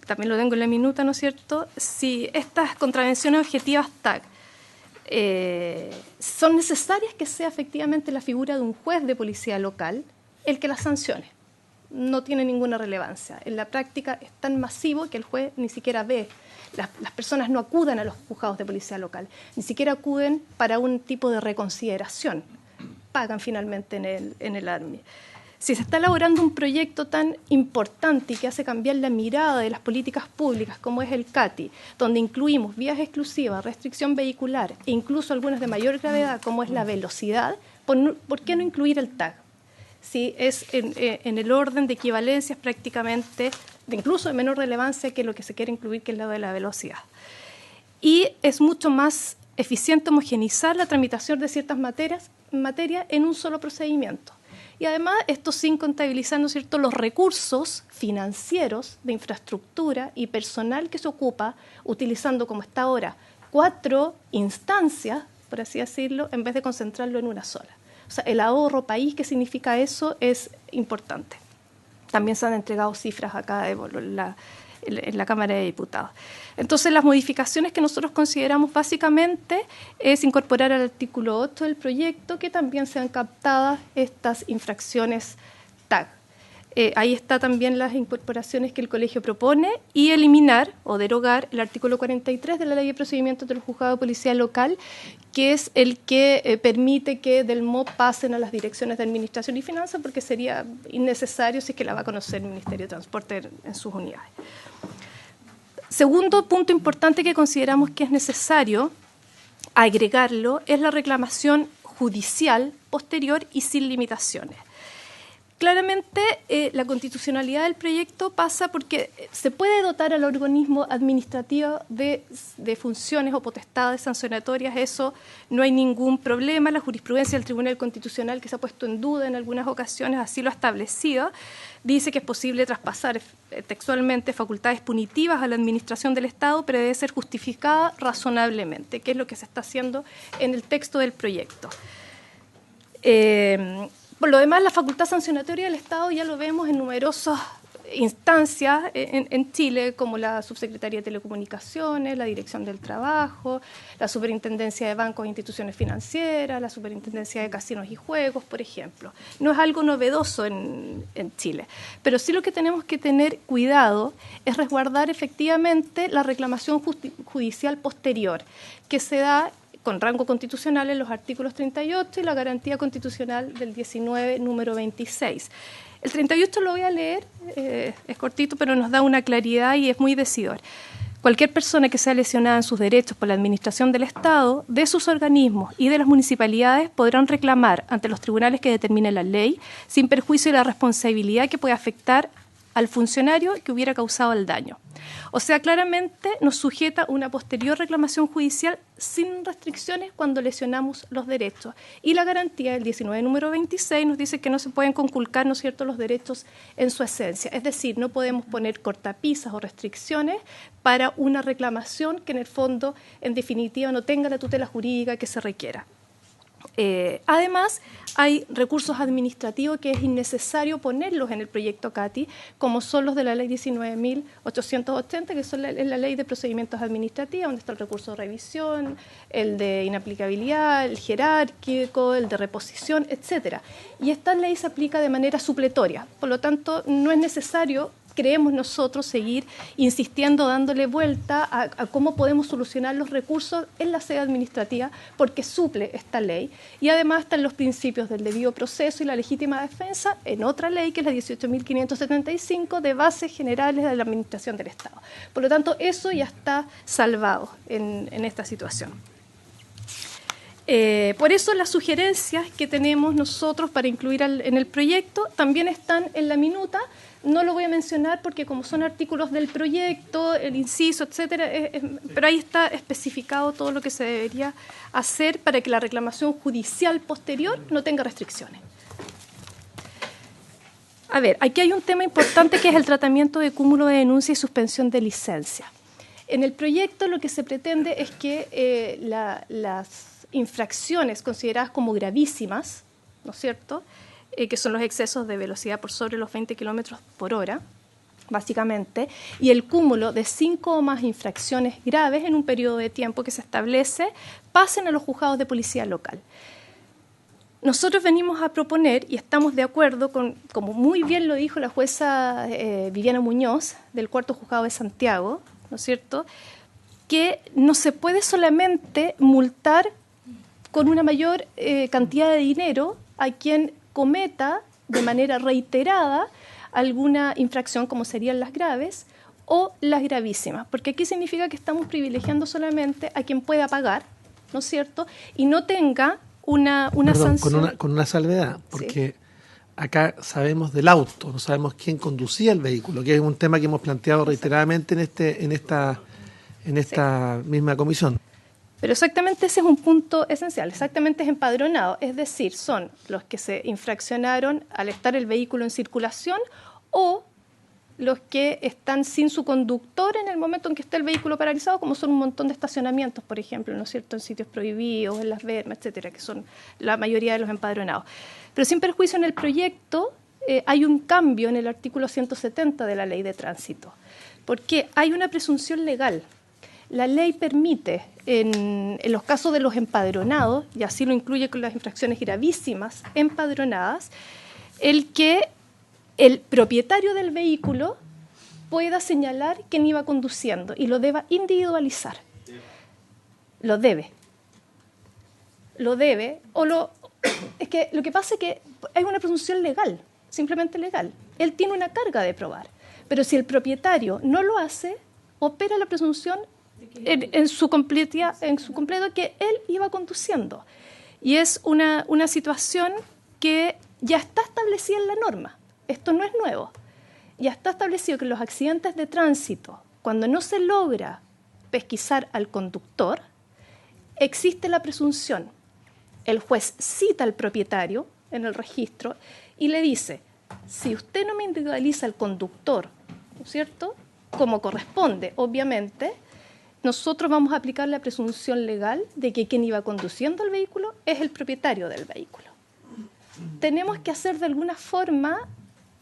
[SPEAKER 7] también lo tengo en la minuta, ¿no es cierto?, si estas contravenciones objetivas TAG son necesarias que sea efectivamente la figura de un juez de policía local el que las sancione. No tiene ninguna relevancia. En la práctica es tan masivo que el juez ni siquiera ve. Las personas no acuden a los juzgados de policía local, ni siquiera acuden para un tipo de reconsideración. Pagan finalmente en el ARMI. Si se está elaborando un proyecto tan importante y que hace cambiar la mirada de las políticas públicas como es el CATI, donde incluimos vías exclusivas, restricción vehicular e incluso algunas de mayor gravedad como es la velocidad, ¿por qué no incluir el TAG? Si es en el orden de equivalencias prácticamente, de incluso de menor relevancia que lo que se quiere incluir, que es lo de la velocidad. Y es mucho más eficiente homogeneizar la tramitación de ciertas materias en un solo procedimiento. Y además, esto sin contabilizar, ¿no es cierto?, los recursos financieros de infraestructura y personal que se ocupa, utilizando como está ahora 4 instancias, por así decirlo, en vez de concentrarlo en una sola. O sea, el ahorro país que significa eso es importante. También se han entregado cifras acá en la Cámara de Diputados. Entonces, las modificaciones que nosotros consideramos básicamente es incorporar al artículo 8 del proyecto que también sean captadas estas infracciones TAG. Ahí está también las incorporaciones que el colegio propone y eliminar o derogar el artículo 43 de la Ley de Procedimientos del Juzgado de Policía Local, que es el que permite que del MOP pasen a las direcciones de Administración y Finanzas, porque sería innecesario si es que la va a conocer el Ministerio de Transporte en sus unidades. Segundo punto importante que consideramos que es necesario agregarlo es la reclamación judicial posterior y sin limitaciones. Claramente, la constitucionalidad del proyecto pasa porque se puede dotar al organismo administrativo de funciones o potestades sancionatorias, eso no hay ningún problema. La jurisprudencia del Tribunal Constitucional, que se ha puesto en duda en algunas ocasiones, así lo ha establecido, dice que es posible traspasar textualmente facultades punitivas a la administración del Estado, pero debe ser justificada razonablemente, que es lo que se está haciendo en el texto del proyecto. Por lo demás, la facultad sancionatoria del Estado ya lo vemos en numerosas instancias en Chile, como la Subsecretaría de Telecomunicaciones, la Dirección del Trabajo, la Superintendencia de Bancos e Instituciones Financieras, la Superintendencia de Casinos y Juegos, por ejemplo. No es algo novedoso en Chile, pero sí lo que tenemos que tener cuidado es resguardar efectivamente la reclamación judicial posterior, que se da con rango constitucional en los artículos 38 y la garantía constitucional del 19, número 26. El 38 lo voy a leer, es cortito, pero nos da una claridad y es muy decidor. Cualquier persona que sea lesionada en sus derechos por la administración del Estado, de sus organismos y de las municipalidades podrán reclamar ante los tribunales que determine la ley, sin perjuicio de la responsabilidad que puede afectar al funcionario que hubiera causado el daño. O sea, claramente nos sujeta una posterior reclamación judicial sin restricciones cuando lesionamos los derechos. Y la garantía del 19, número 26, nos dice que no se pueden conculcar, ¿no es cierto?, los derechos en su esencia. Es decir, no podemos poner cortapisas o restricciones para una reclamación que en el fondo, en definitiva, no tenga la tutela jurídica que se requiera. Además, hay recursos administrativos que es innecesario ponerlos en el proyecto CATI, como son los de la Ley 19.880, que son la Ley de Procedimientos Administrativos, donde está el recurso de revisión, el de inaplicabilidad, el jerárquico, el de reposición, etcétera. Y esta ley se aplica de manera supletoria, por lo tanto, no es necesario, creemos nosotros, seguir insistiendo, dándole vuelta a cómo podemos solucionar los recursos en la sede administrativa, porque suple esta ley. Y además están los principios del debido proceso y la legítima defensa en otra ley, que es la 18.575, de bases generales de la administración del Estado. Por lo tanto, eso ya está salvado en esta situación. Por eso las sugerencias que tenemos nosotros para incluir en el proyecto también están en la minuta. No lo voy a mencionar porque como son artículos del proyecto, el inciso, etcétera, pero ahí está especificado todo lo que se debería hacer para que la reclamación judicial posterior no tenga restricciones. A ver, aquí hay un tema importante que es el tratamiento de cúmulo de denuncia y suspensión de licencia. En el proyecto lo que se pretende es que las infracciones consideradas como gravísimas, ¿no es cierto?, que son los excesos de velocidad por sobre los 20 kilómetros por hora, básicamente, y el cúmulo de 5 o más infracciones graves en un periodo de tiempo que se establece, pasen a los juzgados de policía local. Nosotros venimos a proponer, y estamos de acuerdo con, como muy bien lo dijo la jueza Viviana Muñoz, del Cuarto Juzgado de Santiago, ¿no es cierto?, que no se puede solamente multar con una mayor cantidad de dinero a quien cometa de manera reiterada alguna infracción, como serían las graves o las gravísimas, porque aquí significa que estamos privilegiando solamente a quien pueda pagar, ¿no es cierto?, y no tenga una sanción.
[SPEAKER 1] Con una salvedad, porque
[SPEAKER 7] sí,
[SPEAKER 1] acá sabemos del auto, no sabemos quién conducía el vehículo, que es un tema que hemos planteado reiteradamente en esta misma comisión.
[SPEAKER 7] Pero exactamente ese es un punto esencial, exactamente es empadronado, es decir, son los que se infraccionaron al estar el vehículo en circulación o los que están sin su conductor en el momento en que está el vehículo paralizado, como son un montón de estacionamientos, por ejemplo, ¿no es cierto?, en sitios prohibidos, en las vermas, etcétera, que son la mayoría de los empadronados. Pero sin perjuicio, en el proyecto hay un cambio en el artículo 170 de la Ley de Tránsito, porque hay una presunción legal. La ley permite, en los casos de los empadronados, y así lo incluye con las infracciones gravísimas empadronadas, el que el propietario del vehículo pueda señalar quién iba conduciendo y lo deba individualizar. Lo debe. Es que lo que pasa es que hay una presunción legal, simplemente legal. Él tiene una carga de probar, pero si el propietario no lo hace, opera la presunción en su completo que él iba conduciendo. Y es una situación que ya está establecida en la norma. Esto no es nuevo. Ya está establecido que en los accidentes de tránsito, cuando no se logra pesquisar al conductor, existe la presunción. El juez cita al propietario en el registro y le dice, si usted no me individualiza al conductor, ¿no es cierto?, como corresponde, obviamente, nosotros vamos a aplicar la presunción legal de que quien iba conduciendo el vehículo es el propietario del vehículo. Tenemos que hacer de alguna forma,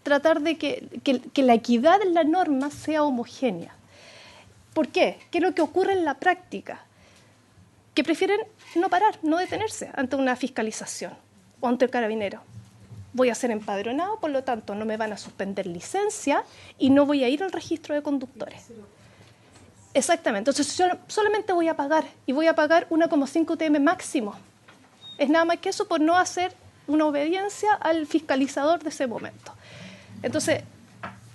[SPEAKER 7] tratar de que la equidad en la norma sea homogénea. ¿Por qué? ¿Qué es lo que ocurre en la práctica? Que prefieren no parar, no detenerse ante una fiscalización o ante el carabinero. Voy a ser empadronado, por lo tanto no me van a suspender licencia y no voy a ir al registro de conductores. Exactamente, entonces yo solamente voy a pagar y voy a pagar 1,5 UTM máximo. Es nada más que eso por no hacer una obediencia al fiscalizador de ese momento. Entonces,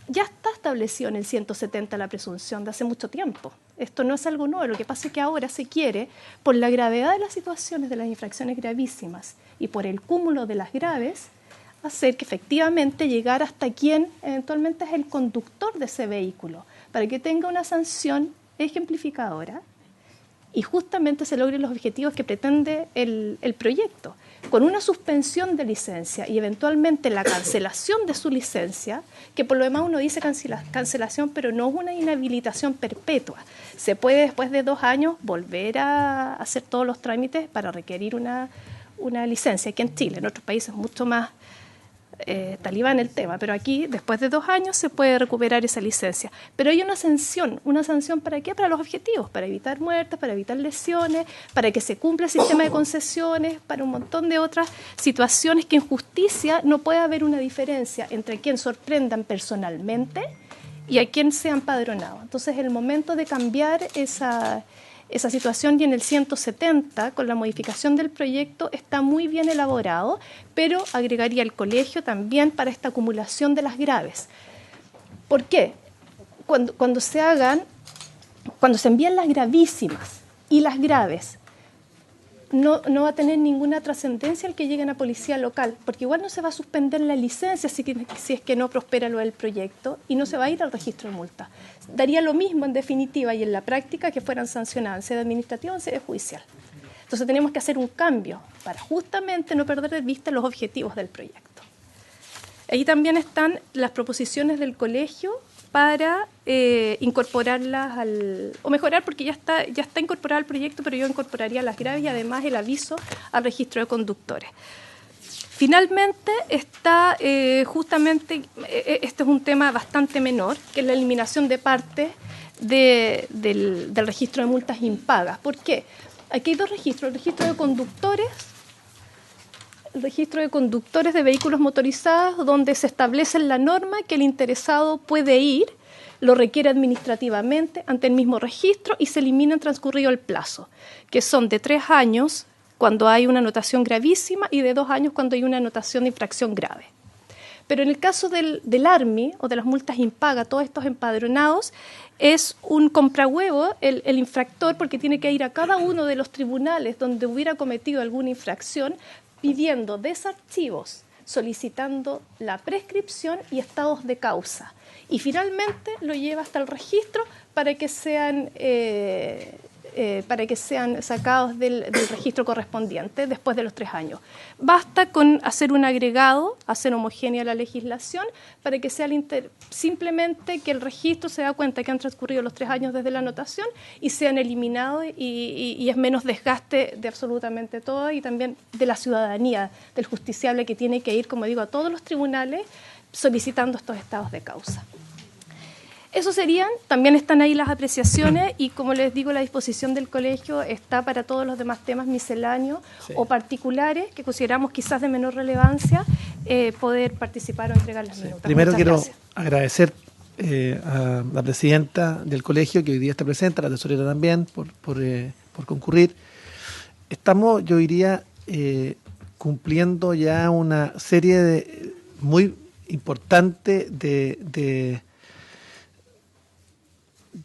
[SPEAKER 7] ya está establecido en el 170 la presunción de hace mucho tiempo. Esto no es algo nuevo, lo que pasa es que ahora se quiere, por la gravedad de las situaciones de las infracciones gravísimas y por el cúmulo de las graves, hacer que efectivamente llegar hasta quien eventualmente es el conductor de ese vehículo, para que tenga una sanción ejemplificadora y justamente se logren los objetivos que pretende el proyecto, con una suspensión de licencia y eventualmente la cancelación de su licencia, que por lo demás uno dice cancelación, pero no es una inhabilitación perpetua. Se puede después de 2 años volver a hacer todos los trámites para requerir una licencia. Aquí en Chile, en otros países es mucho más talibán el tema, pero aquí después de 2 años se puede recuperar esa licencia. Pero hay una sanción ¿para qué? Para los objetivos, para evitar muertes, para evitar lesiones, para que se cumpla el sistema de concesiones, para un montón de otras situaciones que en justicia no puede haber una diferencia entre a quien sorprendan personalmente y a quien sea empadronado. Entonces el momento de cambiar esa situación, y en el 170, con la modificación del proyecto, está muy bien elaborado, pero agregaría el colegio también para esta acumulación de las graves. ¿Por qué? Cuando se envían las gravísimas y las graves, no va a tener ninguna trascendencia el que lleguen a policía local, porque igual no se va a suspender la licencia si es que no prospera lo del proyecto y no se va a ir al registro de multa. Daría lo mismo en definitiva y en la práctica que fueran sancionadas en sede administrativa o en sede judicial. Entonces tenemos que hacer un cambio para justamente no perder de vista los objetivos del proyecto. Ahí también están las proposiciones del colegio para incorporarlas o mejorar, porque ya está incorporado al proyecto, pero yo incorporaría las graves y además el aviso al registro de conductores. Finalmente está justamente, este es un tema bastante menor, que es la eliminación de parte del registro de multas impagas. ¿Por qué? Aquí hay 2 registros, el registro de conductores de vehículos motorizados, donde se establece en la norma que el interesado puede ir, lo requiere administrativamente ante el mismo registro y se elimina en transcurrido el plazo, que son de 3 años cuando hay una anotación gravísima y de 2 años cuando hay una anotación de infracción grave. Pero en el caso del ARMI o de las multas impagas, todos estos empadronados, es un comprahuevo el infractor, porque tiene que ir a cada uno de los tribunales donde hubiera cometido alguna infracción pidiendo desarchivos, solicitando la prescripción y estados de causa. Y finalmente lo lleva hasta el registro para que sean sacados del registro correspondiente después de los 3 años. Basta con hacer un agregado, hacer homogénea la legislación para que sea simplemente que el registro se da cuenta que han transcurrido los 3 años desde la anotación y sean eliminados y es menos desgaste de absolutamente todo y también de la ciudadanía, del justiciable que tiene que ir, como digo, a todos los tribunales solicitando estos estados de causa. Eso serían, también están ahí las apreciaciones y como les digo, la disposición del colegio está para todos los demás temas misceláneos o particulares que consideramos quizás de menor relevancia, poder participar o entregar las minutas.
[SPEAKER 1] Primero
[SPEAKER 7] Muchas
[SPEAKER 1] quiero
[SPEAKER 7] gracias.
[SPEAKER 1] agradecer a la presidenta del colegio que hoy día está presente, a la tesorera también por concurrir. Estamos, yo diría, cumpliendo ya una serie muy importante de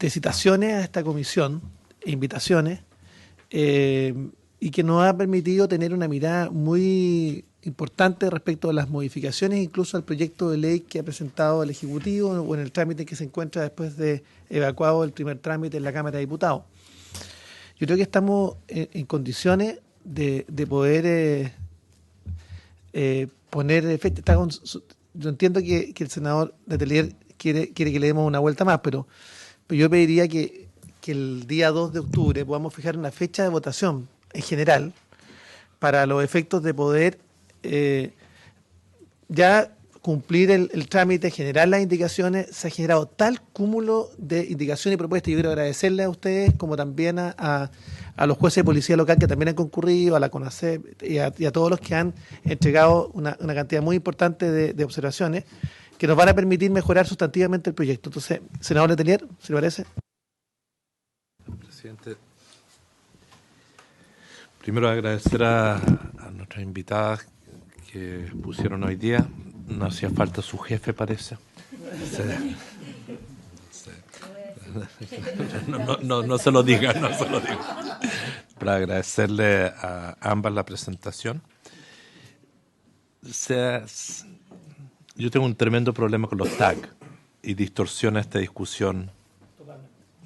[SPEAKER 1] citaciones a esta comisión, invitaciones, y que nos ha permitido tener una mirada muy importante respecto a las modificaciones, incluso al proyecto de ley que ha presentado el Ejecutivo o en el trámite que se encuentra después de evacuado el primer trámite en la Cámara de Diputados. Yo creo que estamos en condiciones de poder poner fecha. Yo entiendo que el senador Letelier quiere que le demos una vuelta más, pero yo pediría que el día 2 de octubre podamos fijar una fecha de votación en general para los efectos de poder ya cumplir el trámite, generar las indicaciones. Se ha generado tal cúmulo de indicaciones y propuestas. Yo quiero agradecerle a ustedes, como también a los jueces de policía local que también han concurrido, a la CONACEP y a todos los que han entregado una cantidad muy importante de observaciones que nos van a permitir mejorar sustantivamente el proyecto. Entonces, senador Letelier, ¿se le parece?
[SPEAKER 5] Presidente, primero agradecer a nuestras invitadas que pusieron hoy día. No hacía falta su jefe, parece. No se lo diga, no se lo diga. Para agradecerle a ambas la presentación. Yo tengo un tremendo problema con los tags y distorsiona esta discusión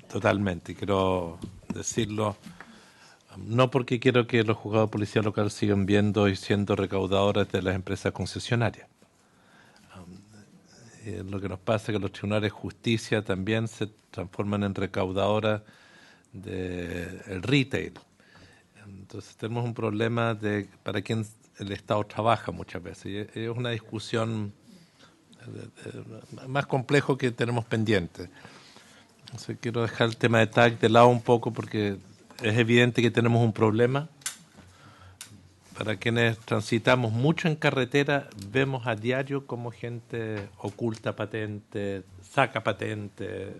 [SPEAKER 5] totalmente. Y quiero decirlo, no porque quiero que los juzgados de policía local sigan viendo y siendo recaudadores de las empresas concesionarias. Lo que nos pasa es que los tribunales de justicia también se transforman en recaudadoras del retail. Entonces tenemos un problema de para quién el Estado trabaja muchas veces. Y es una discusión más complejo que tenemos pendiente. Entonces quiero dejar el tema de TAC de lado un poco porque es evidente que tenemos un problema. Para quienes transitamos mucho en carretera, vemos a diario cómo gente oculta patente, saca patente.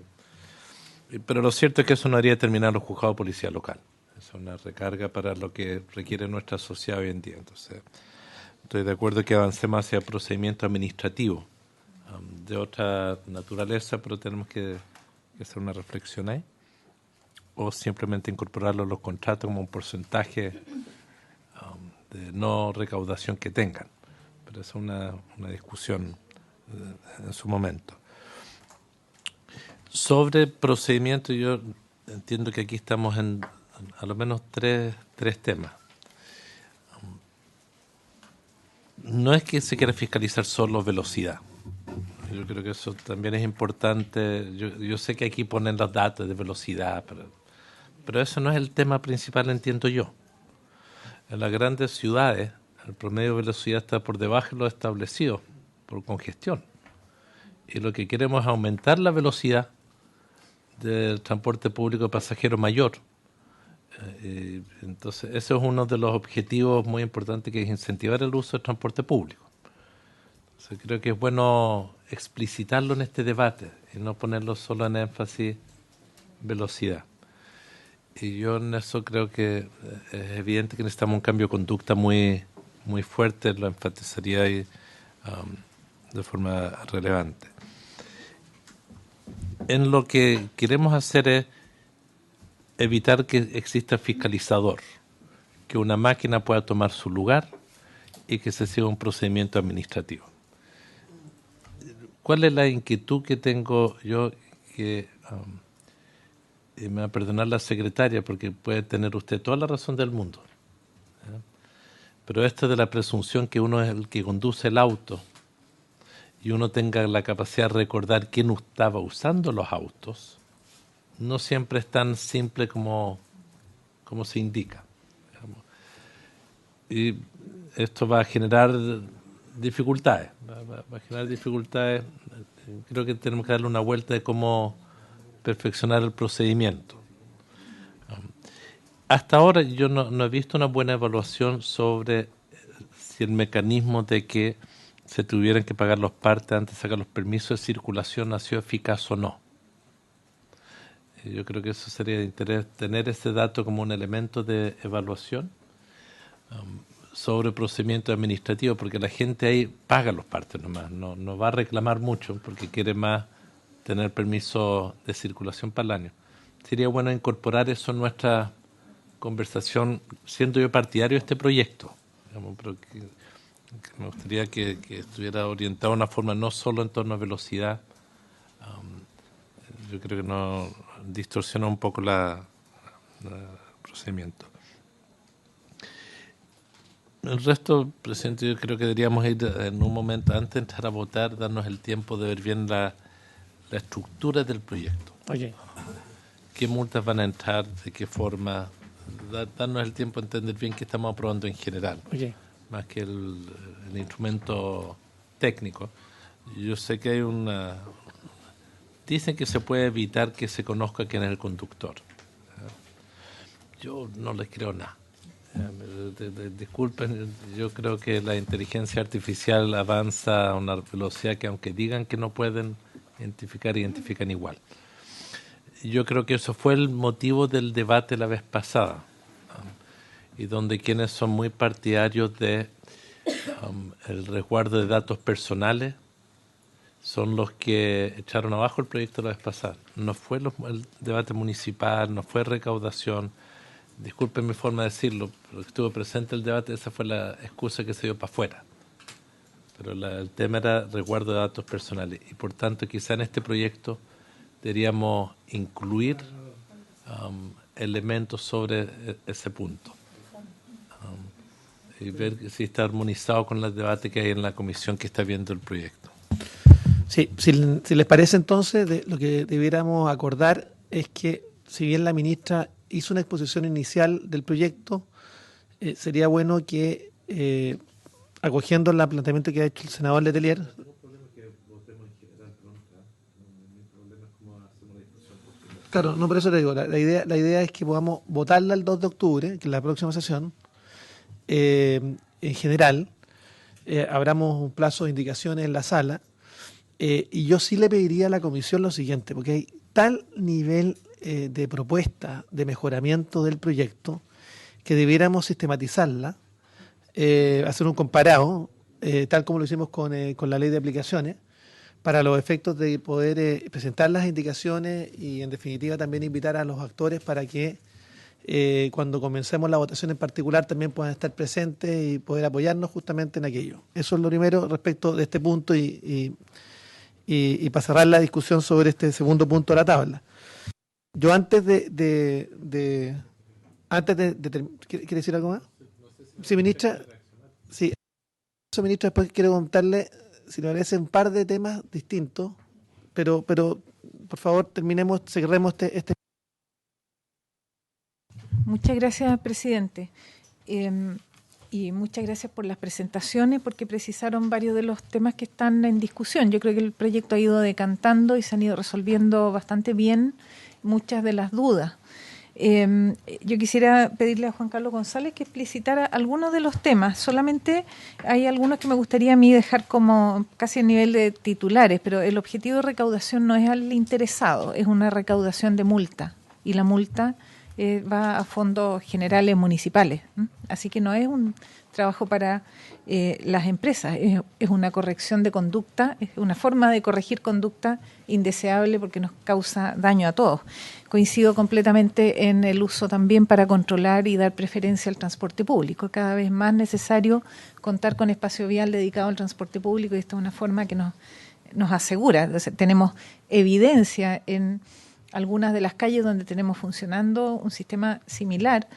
[SPEAKER 5] Pero lo cierto es que eso no haría terminar los juzgados de policía local. Es una recarga para lo que requiere nuestra sociedad hoy en día. Entonces, estoy de acuerdo que avancemos hacia procedimientos administrativos de otra naturaleza, pero tenemos que hacer una reflexión ahí. O simplemente incorporarlo a los contratos como un porcentaje de no recaudación que tengan. Pero es una discusión en su momento. Sobre procedimiento, yo entiendo que aquí estamos en a lo menos tres temas. No es que se quiera fiscalizar solo velocidad. Yo creo que eso también es importante. Yo sé que aquí ponen los datos de velocidad, pero eso no es el tema principal, entiendo yo. En las grandes ciudades, el promedio de velocidad está por debajo de lo establecido por congestión. Y lo que queremos es aumentar la velocidad del transporte público de pasajeros mayor. Entonces, eso es uno de los objetivos muy importantes, que es incentivar el uso del transporte público. Entonces, creo que es bueno explicitarlo en este debate y no ponerlo solo en énfasis velocidad. Y yo en eso creo que es evidente que necesitamos un cambio de conducta muy, muy fuerte, lo enfatizaría ahí de forma relevante. En lo que queremos hacer es evitar que exista fiscalizador, que una máquina pueda tomar su lugar y que se siga un procedimiento administrativo. ¿Cuál es la inquietud que tengo yo? Que me va a perdonar la secretaria, porque puede tener usted toda la razón del mundo, ¿eh? Pero esto de la presunción que uno es el que conduce el auto y uno tenga la capacidad de recordar quién estaba usando los autos, no siempre es tan simple como se indica, digamos. Y esto va a generar dificultades, va a generar dificultades creo que tenemos que darle una vuelta de cómo perfeccionar el procedimiento. Hasta ahora yo no he visto una buena evaluación sobre si el mecanismo de que se tuvieran que pagar los partes antes de sacar los permisos de circulación ha sido eficaz o no. Yo creo que eso sería de interés, tener ese dato como un elemento de evaluación sobre el procedimiento administrativo, porque la gente ahí paga los partes nomás, no va a reclamar mucho porque quiere más tener permiso de circulación para el año. Sería bueno incorporar eso en nuestra conversación, siendo yo partidario de este proyecto, digamos, pero que me gustaría que estuviera orientado de una forma no solo en torno a velocidad. Yo creo que no distorsiona un poco el procedimiento. El resto, presidente, yo creo que deberíamos ir en un momento antes de entrar a votar, darnos el tiempo de ver bien la estructura del proyecto.
[SPEAKER 1] Okay.
[SPEAKER 5] ¿Qué multas van a entrar? ¿De qué forma? Darnos el tiempo de entender bien qué estamos aprobando en general,
[SPEAKER 1] Okay.
[SPEAKER 5] más que el instrumento técnico. Yo sé que hay dicen que se puede evitar que se conozca quién es el conductor. Yo no les creo nada. Disculpen, yo creo que la inteligencia artificial avanza a una velocidad que aunque digan que no pueden identifican igual. Yo creo que eso fue el motivo del debate la vez pasada, y donde quienes son muy partidarios de el resguardo de datos personales son los que echaron abajo el proyecto la vez pasada. No fue el debate municipal, no fue recaudación. Disculpen mi forma de decirlo, pero estuvo presente el debate, esa fue la excusa que se dio para afuera. Pero el tema era resguardo de datos personales, y por tanto quizá en este proyecto deberíamos incluir elementos sobre ese punto y ver si está armonizado con el debate que hay en la comisión que está viendo el proyecto.
[SPEAKER 1] Sí, si les parece entonces, lo que debiéramos acordar es que si bien la ministra hizo una exposición inicial del proyecto, sería bueno que, acogiendo el planteamiento que ha hecho el senador Letelier, claro, no, por eso te digo, la idea es que podamos votarla el 2 de octubre, que es la próxima sesión. En general, abramos un plazo de indicaciones en la sala, y yo sí le pediría a la comisión lo siguiente, porque hay tal nivel de propuesta de mejoramiento del proyecto que debiéramos sistematizarla, hacer un comparado, tal como lo hicimos con la ley de aplicaciones, para los efectos de poder presentar las indicaciones y, en definitiva, también invitar a los actores para que cuando comencemos la votación en particular también puedan estar presentes y poder apoyarnos justamente en aquello. Eso es lo primero respecto de este punto y para cerrar la discusión sobre este segundo punto de la tabla. Yo antes ¿quiere decir algo más? Sí, ministra. Sí, ministra, después quiero contarle, si le parece, un par de temas distintos, pero por favor cerremos este.
[SPEAKER 3] Muchas gracias, presidente. Y muchas gracias por las presentaciones, porque precisaron varios de los temas que están en discusión. Yo creo que el proyecto ha ido decantando y se han ido resolviendo bastante bien muchas de las dudas. Yo quisiera pedirle a Juan Carlos González que explicitara algunos de los temas. Solamente hay algunos que me gustaría a mí dejar como casi a nivel de titulares, pero el objetivo de recaudación no es al interesado, es una recaudación de multa, y la multa va a fondos generales municipales. Así que no es un trabajo para las empresas, es una corrección de conducta, es una forma de corregir conducta indeseable porque nos causa daño a todos. Coincido completamente en el uso también para controlar y dar preferencia al transporte público. Cada vez más necesario contar con espacio vial dedicado al transporte público, y esta es una forma que nos asegura. Entonces, tenemos evidencia en algunas de las calles donde tenemos funcionando un sistema similar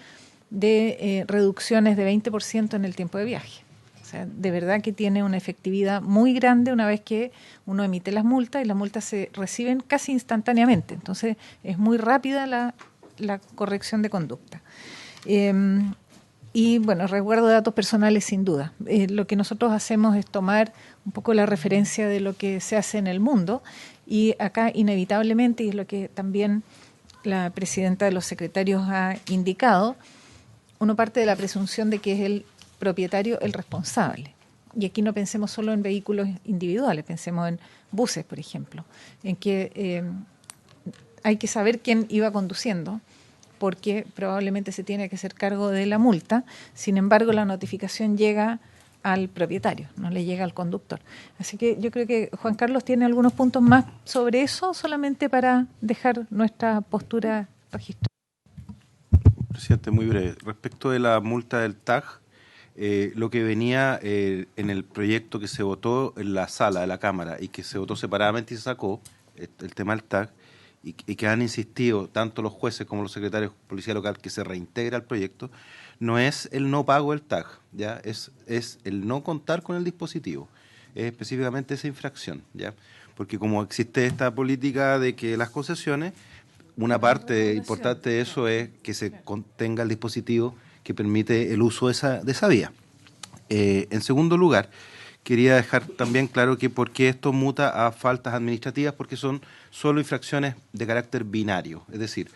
[SPEAKER 3] de reducciones de 20% en el tiempo de viaje. O sea, de verdad que tiene una efectividad muy grande una vez que uno emite las multas, y las multas se reciben casi instantáneamente. Entonces, es muy rápida la corrección de conducta. Y bueno, resguardo de datos personales sin duda. Lo que nosotros hacemos es tomar un poco la referencia de lo que se hace en el mundo y acá inevitablemente, y es lo que también la presidenta de los secretarios ha indicado, uno parte de la presunción de que es el propietario el responsable. Y aquí no pensemos solo en vehículos individuales, pensemos en buses, por ejemplo, en que hay que saber quién iba conduciendo, porque probablemente se tiene que hacer cargo de la multa. Sin embargo, la notificación llega al propietario, no le llega al conductor. Así que yo creo que Juan Carlos tiene algunos puntos más sobre eso, solamente para dejar nuestra postura registrada.
[SPEAKER 8] Presidente, muy breve. Respecto de la multa del TAG, lo que venía en el proyecto que se votó en la sala de la Cámara y que se votó separadamente y se sacó, el tema del TAG, y que han insistido tanto los jueces como los secretarios de policía local que se reintegra el proyecto, no es el no pago del TAG, ¿ya? Es el no contar con el dispositivo, es específicamente esa infracción, ¿ya? Porque como existe esta política de que las concesiones, una parte importante de eso es que se tenga el dispositivo que permite el uso de esa vía. En segundo lugar, quería dejar también claro que por qué esto muta a faltas administrativas, porque son solo infracciones de carácter binario, es decir,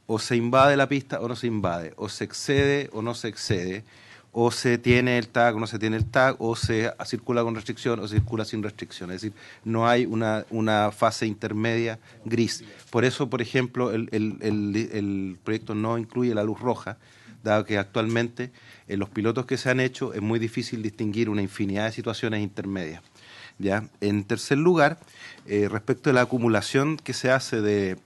[SPEAKER 8] o se invade la pista o no se invade, o se excede o no se excede, o se tiene el tag o no se tiene el tag, o se circula con restricción o se circula sin restricción. Es decir, no hay una fase intermedia gris. Por eso, por ejemplo, el proyecto no incluye la luz roja, dado que actualmente en los pilotos que se han hecho es muy difícil distinguir una infinidad de situaciones intermedias, ¿ya? En tercer lugar, respecto de la acumulación que se hace de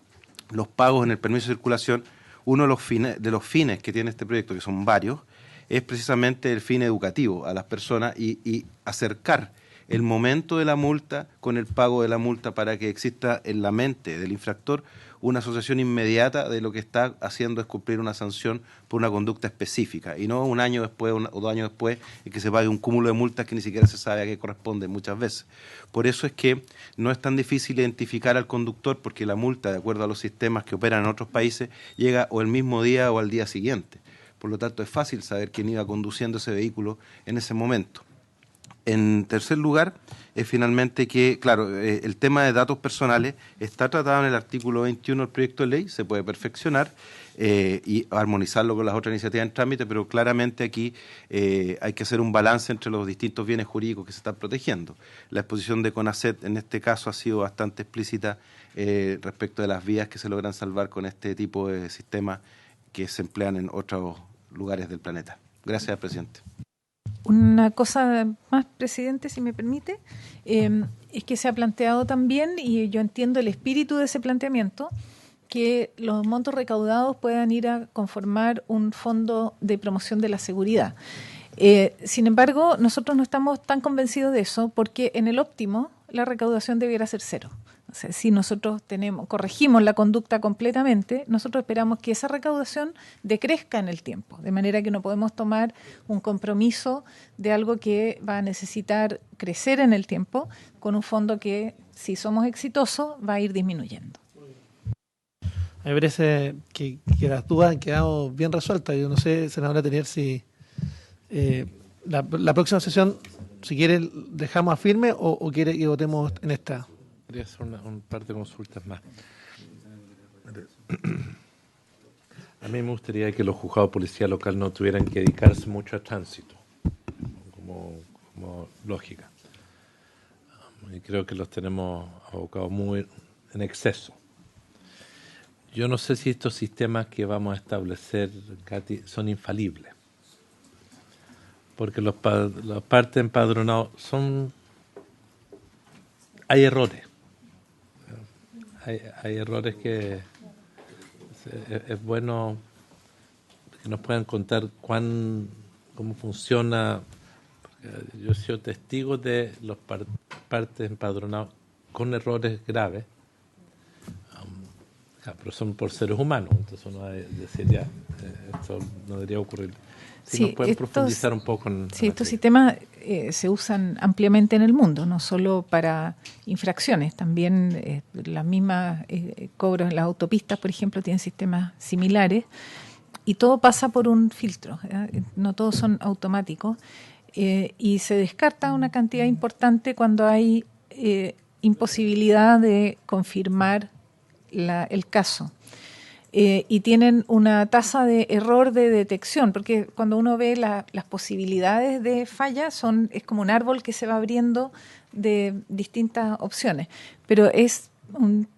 [SPEAKER 8] los pagos en el permiso de circulación, uno de los fines que tiene este proyecto, que son varios, es precisamente el fin educativo a las personas y acercar el momento de la multa con el pago de la multa para que exista en la mente del infractor una asociación inmediata de lo que está haciendo es cumplir una sanción por una conducta específica y no un año después o 2 años después y que se pague un cúmulo de multas que ni siquiera se sabe a qué corresponde muchas veces. Por eso es que no es tan difícil identificar al conductor porque la multa, de acuerdo a los sistemas que operan en otros países, llega o el mismo día o al día siguiente. Por lo tanto, es fácil saber quién iba conduciendo ese vehículo en ese momento. En tercer lugar, es finalmente que, claro, el tema de datos personales está tratado en el artículo 21 del proyecto de ley, se puede perfeccionar y armonizarlo con las otras iniciativas en trámite, pero claramente aquí hay que hacer un balance entre los distintos bienes jurídicos que se están protegiendo. La exposición de CONACET en este caso ha sido bastante explícita respecto de las vías que se logran salvar con este tipo de sistemas que se emplean en otros lugares del planeta. Gracias, presidente.
[SPEAKER 3] Una cosa más, presidente, si me permite, es que se ha planteado también, y yo entiendo el espíritu de ese planteamiento, que los montos recaudados puedan ir a conformar un fondo de promoción de la seguridad. Sin embargo, nosotros no estamos tan convencidos de eso, porque en el óptimo la recaudación debiera ser cero. O sea, si nosotros corregimos la conducta completamente, nosotros esperamos que esa recaudación decrezca en el tiempo, de manera que no podemos tomar un compromiso de algo que va a necesitar crecer en el tiempo con un fondo que, si somos exitosos, va a ir disminuyendo.
[SPEAKER 1] Me parece que las dudas han quedado bien resueltas. Yo no sé, senadora Tenier, si la próxima sesión, si quiere, dejamos a firme o quiere que votemos en esta.
[SPEAKER 5] Quería hacer un par de consultas más. A mí me gustaría que los juzgados de policía local no tuvieran que dedicarse mucho a tránsito, como lógica. Y creo que los tenemos abocados muy en exceso. Yo no sé si estos sistemas que vamos a establecer, Katy, son infalibles. Porque los partes empadronados hay errores. Hay errores que es bueno que nos puedan contar cómo funciona. Yo he sido testigo de los partes empadronados con errores graves, pero son por seres humanos, entonces uno va a decir ya, esto no debería ocurrir. Si nos pueden profundizar un poco en
[SPEAKER 3] estos sistemas se usan ampliamente en el mundo, no solo para infracciones, también las mismas cobros en las autopistas, por ejemplo, tienen sistemas similares y todo pasa por un filtro, no todos son automáticos, y se descarta una cantidad importante cuando hay imposibilidad de confirmar el caso. Y tienen una tasa de error de detección, porque cuando uno ve las posibilidades de falla, es como un árbol que se va abriendo de distintas opciones, pero es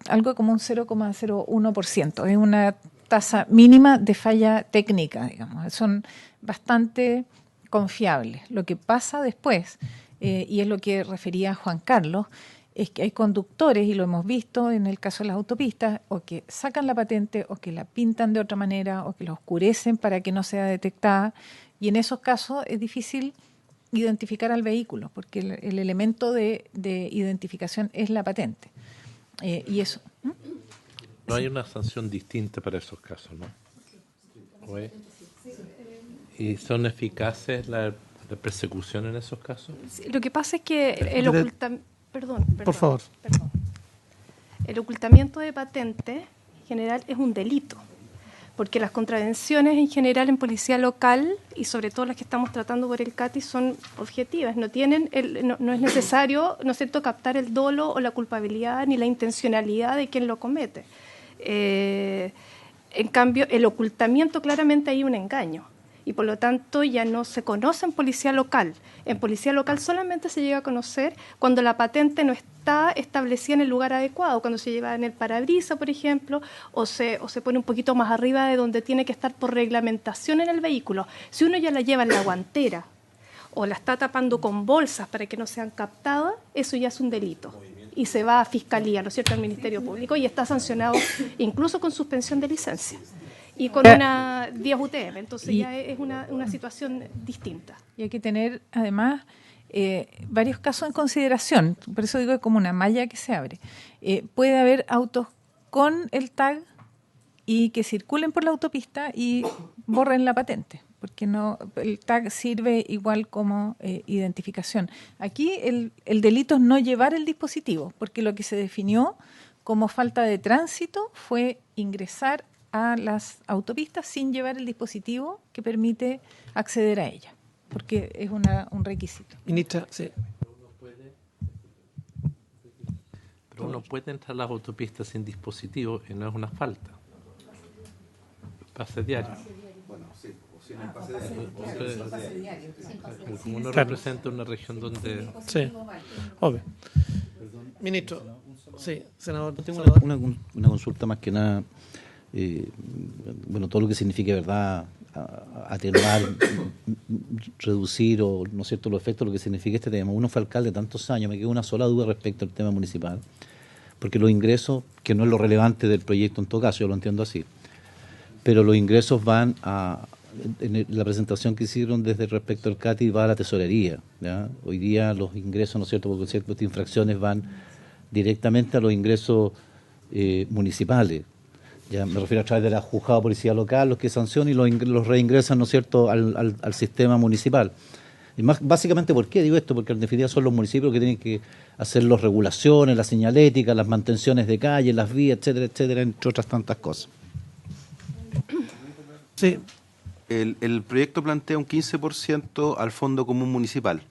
[SPEAKER 3] algo como un 0,01%, es una tasa mínima de falla técnica, digamos, son bastante confiables. Lo que pasa después, y es lo que refería Juan Carlos, es que hay conductores, y lo hemos visto en el caso de las autopistas, o que sacan la patente, o que la pintan de otra manera, o que la oscurecen para que no sea detectada, y en esos casos es difícil identificar al vehículo, porque el elemento de identificación es la patente. Y eso.
[SPEAKER 5] No hay una sanción distinta para esos casos, ¿no? ¿Oye? ¿Y son eficaces la persecución en esos casos?
[SPEAKER 7] Sí, lo que pasa es que el ocultamiento... Perdón.
[SPEAKER 1] Por favor.
[SPEAKER 7] Perdón. El ocultamiento de patente en general es un delito, porque las contravenciones en general en policía local, y sobre todo las que estamos tratando por el CATI, son objetivas. No es necesario, ¿no es cierto?, captar el dolo o la culpabilidad ni la intencionalidad de quien lo comete. En cambio, el ocultamiento, claramente hay un engaño, y por lo tanto ya no se conoce en policía local. En policía local solamente se llega a conocer cuando la patente no está establecida en el lugar adecuado, cuando se lleva en el parabrisas, por ejemplo, o se pone un poquito más arriba de donde tiene que estar por reglamentación en el vehículo. Si uno ya la lleva en la guantera o la está tapando con bolsas para que no sean captadas, eso ya es un delito. Y se va a Fiscalía, ¿no es cierto?, al Ministerio Público, y está sancionado incluso con suspensión de licencia y con una 10 UTM. Entonces ya es una situación distinta.
[SPEAKER 3] Y hay que tener, además, varios casos en consideración. Por eso digo que es como una malla que se abre. Puede haber autos con el tag y que circulen por la autopista y borren la patente, porque no, el tag sirve igual como identificación. Aquí el delito es no llevar el dispositivo, porque lo que se definió como falta de tránsito fue ingresar a las autopistas sin llevar el dispositivo que permite acceder a ella, porque es un requisito.
[SPEAKER 1] Ministra, sí.
[SPEAKER 5] Pero uno puede entrar a las autopistas sin dispositivo y no es una falta. Pase diario.
[SPEAKER 8] Bueno, sí, o sin el pase diario.
[SPEAKER 5] Como uno
[SPEAKER 1] Claro.
[SPEAKER 5] representa una región donde...
[SPEAKER 1] Sí, obvio. Ministro, sí, senador.
[SPEAKER 9] Tengo
[SPEAKER 1] senador.
[SPEAKER 9] una consulta más que nada, todo lo que signifique, ¿verdad?, atenuar, reducir o, ¿no es cierto?, los efectos, lo que significa este tema. Uno fue alcalde tantos años, me queda una sola duda respecto al tema municipal, porque los ingresos, que no es lo relevante del proyecto en todo caso, yo lo entiendo así, pero los ingresos van en la presentación que hicieron desde respecto al CATI, va a la tesorería, ¿ya? Hoy día los ingresos, ¿no es cierto?, por ciertas infracciones van directamente a los ingresos municipales. Ya me refiero a través de la juzgada de policía local, los que sancionan y los reingresan, ¿no es cierto?, al sistema municipal. Y básicamente, ¿por qué digo esto? Porque en definitiva son los municipios que tienen que hacer las regulaciones, la señalética, las mantenciones de calles, las vías, etcétera, etcétera, entre otras tantas cosas.
[SPEAKER 1] Sí,
[SPEAKER 8] El proyecto plantea un 15% al Fondo Común Municipal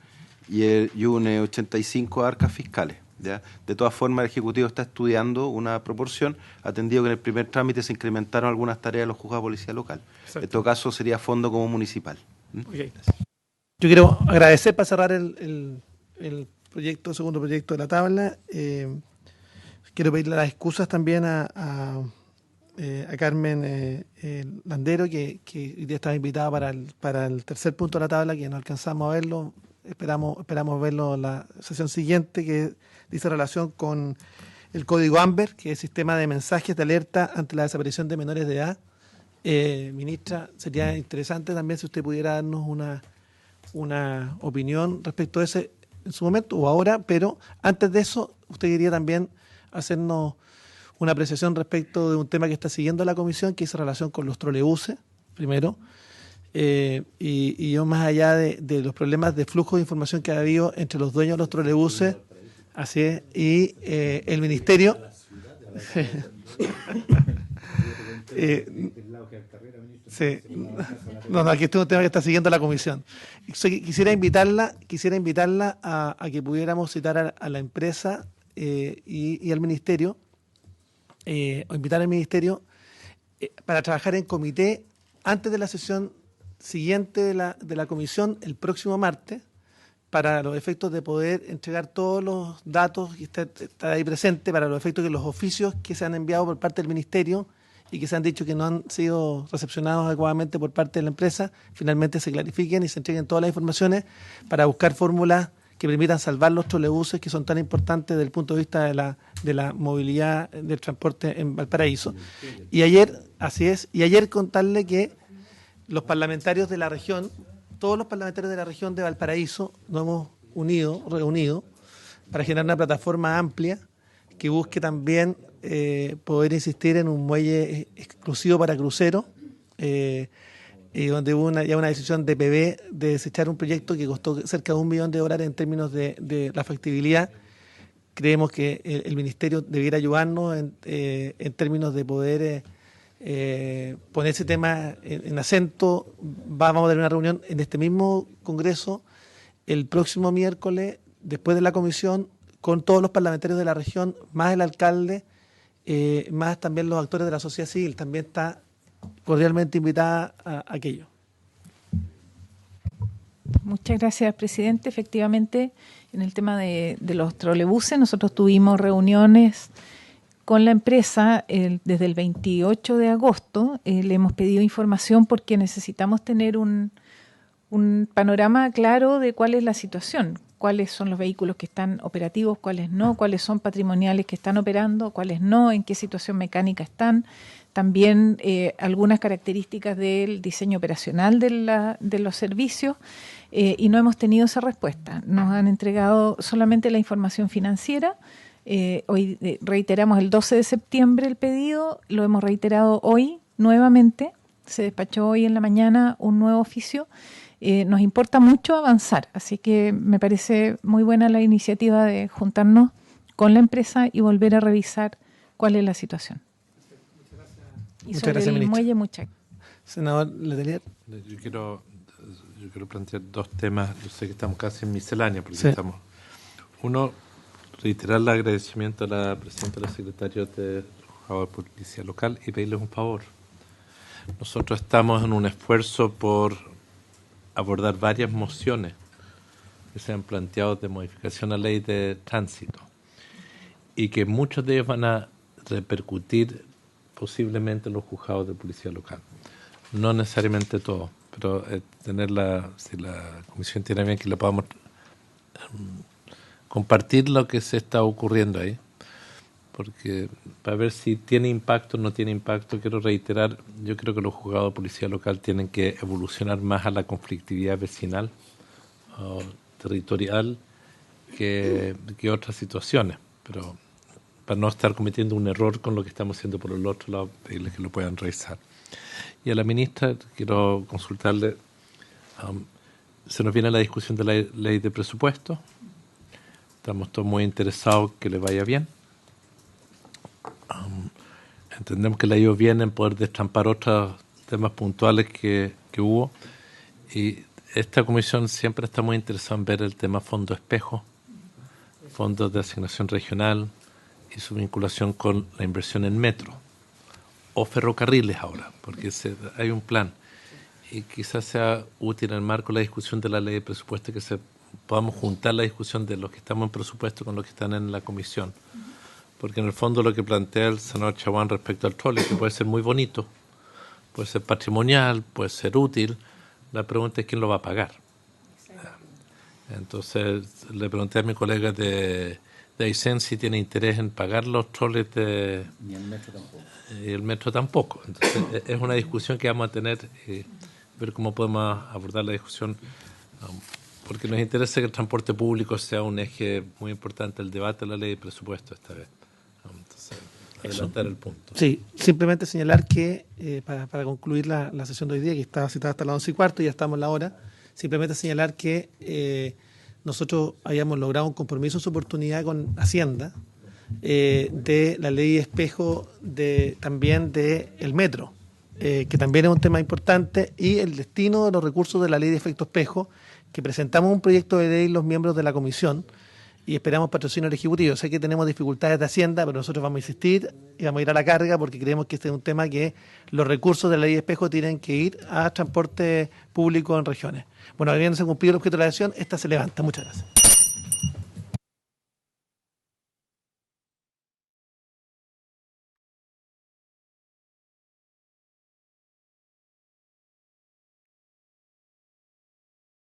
[SPEAKER 8] y un 85% a arcas fiscales. ¿Ya? De todas formas, el Ejecutivo está estudiando una proporción, atendido que en el primer trámite se incrementaron algunas tareas de los juzgados de policía local.
[SPEAKER 1] Exacto.
[SPEAKER 8] En todo caso, sería Fondo Común Municipal.
[SPEAKER 1] okay. Yo quiero agradecer para cerrar el segundo proyecto de la tabla. Quiero pedirle las excusas también a Carmen Landero, que hoy día estaba invitada para el tercer punto de la tabla, que no alcanzamos a verlo. Esperamos verlo en la sesión siguiente, que dice relación con el código AMBER, que es el sistema de mensajes de alerta ante la desaparición de menores de edad. Ministra, sería interesante también si usted pudiera darnos una opinión respecto a ese en su momento o ahora, pero antes de eso, usted quería también hacernos una apreciación respecto de un tema que está siguiendo la comisión, que es relación con los trolebuses, primero. Y yo, más allá de los problemas de flujo de información que ha habido entre los dueños de los trolebuses, así es, y el ministerio Sí. No, aquí este es un tema que está siguiendo la comisión. Quisiera invitarla a que pudiéramos citar a la empresa y al ministerio, o invitar al ministerio para trabajar en comité antes de la sesión siguiente de la comisión el próximo martes, para los efectos de poder entregar todos los datos y estar ahí presente, para los efectos que los oficios que se han enviado por parte del ministerio y que se han dicho que no han sido recepcionados adecuadamente por parte de la empresa, finalmente se clarifiquen y se entreguen todas las informaciones para buscar fórmulas que permitan salvar los trolebuses que son tan importantes desde el punto de vista de la movilidad del transporte en Valparaíso. Y ayer contarle que los parlamentarios de la región, todos los parlamentarios de la región de Valparaíso, nos hemos reunido para generar una plataforma amplia que busque también poder insistir en un muelle exclusivo para cruceros, donde hubo ya una decisión de PB de desechar un proyecto que costó cerca de $1 millón en términos de la factibilidad. Creemos que el Ministerio debiera ayudarnos en términos de poder poner ese tema en acento. Vamos a tener una reunión en este mismo Congreso el próximo miércoles, después de la comisión, con todos los parlamentarios de la región, más el alcalde, más también los actores de la sociedad civil. También está cordialmente invitada a aquello.
[SPEAKER 3] Muchas gracias, presidente. Efectivamente, en el tema de los trolebuses, nosotros tuvimos reuniones con la empresa desde el 28 de agosto. Le hemos pedido información porque necesitamos tener un panorama claro de cuál es la situación, cuáles son los vehículos que están operativos, cuáles no, cuáles son patrimoniales que están operando, cuáles no, en qué situación mecánica están. También algunas características del diseño operacional de los servicios, y no hemos tenido esa respuesta. Nos han entregado solamente la información financiera. Hoy reiteramos el 12 de septiembre el pedido, lo hemos reiterado hoy nuevamente, se despachó hoy en la mañana un nuevo oficio. Nos importa mucho avanzar, así que me parece muy buena la iniciativa de juntarnos con la empresa y volver a revisar cuál es la situación. Y
[SPEAKER 1] Muchas
[SPEAKER 3] sobre
[SPEAKER 1] gracias,
[SPEAKER 3] el
[SPEAKER 1] ministro.
[SPEAKER 3] muelle, muchas.
[SPEAKER 1] Senador Letelier.
[SPEAKER 5] Yo quiero plantear dos temas. Yo sé que estamos casi en miscelánea, porque
[SPEAKER 1] Sí.
[SPEAKER 5] estamos... Uno, reiterar el agradecimiento a la presidenta y a los secretarios del Juzgado de Policía Local y pedirles un favor. Nosotros estamos en un esfuerzo por abordar varias mociones que se han planteado de modificación a la ley de tránsito y que muchos de ellos van a repercutir posiblemente en los juzgados de policía local. No necesariamente todos, pero si la comisión tiene bien que le podamos compartir lo que se está ocurriendo ahí, porque para ver si tiene impacto o no tiene impacto. Quiero reiterar, yo creo que los juzgados de policía local tienen que evolucionar más a la conflictividad vecinal o territorial que otras situaciones, pero para no estar cometiendo un error con lo que estamos haciendo por el otro lado, pedirles que lo puedan revisar. Y a la ministra quiero consultarle, se nos viene la discusión de la ley de presupuesto, estamos todos muy interesados que le vaya bien. Entendemos que le ha ido bien en poder destrampar otros temas puntuales que hubo, y esta comisión siempre está muy interesada en ver el tema fondo espejo, fondos de asignación regional y su vinculación con la inversión en metro o ferrocarriles ahora, porque hay un plan y quizás sea útil en el marco de la discusión de la ley de presupuesto que podamos juntar la discusión de los que estamos en presupuesto con los que están en la comisión. Porque en el fondo lo que plantea el senador Chaguán respecto al trole, que puede ser muy bonito, puede ser patrimonial, puede ser útil, la pregunta es quién lo va a pagar. Entonces le pregunté a mi colega de Aysén si tiene interés en pagar los troles
[SPEAKER 9] Ni el metro tampoco.
[SPEAKER 5] y el metro tampoco. Entonces es una discusión que vamos a tener, ver cómo podemos abordar la discusión, porque nos interesa que el transporte público sea un eje muy importante del debate de la ley de presupuesto esta vez. Entonces, adelantar el punto.
[SPEAKER 1] Sí, simplemente señalar que para concluir la sesión de hoy día, que estaba citada hasta las 11:15, ya estamos en la hora, simplemente señalar que nosotros habíamos logrado un compromiso en su oportunidad con Hacienda, de la ley de espejo también del metro, que también es un tema importante, y el destino de los recursos de la ley de efecto espejo, que presentamos un proyecto de ley los miembros de la comisión y esperamos patrocinio del Ejecutivo. Sé que tenemos dificultades de Hacienda, pero nosotros vamos a insistir y vamos a ir a la carga porque creemos que este es un tema que los recursos de la ley de espejo tienen que ir a transporte público en regiones. Bueno, habiéndose cumplido el objeto de la acción, esta se levanta. Muchas gracias.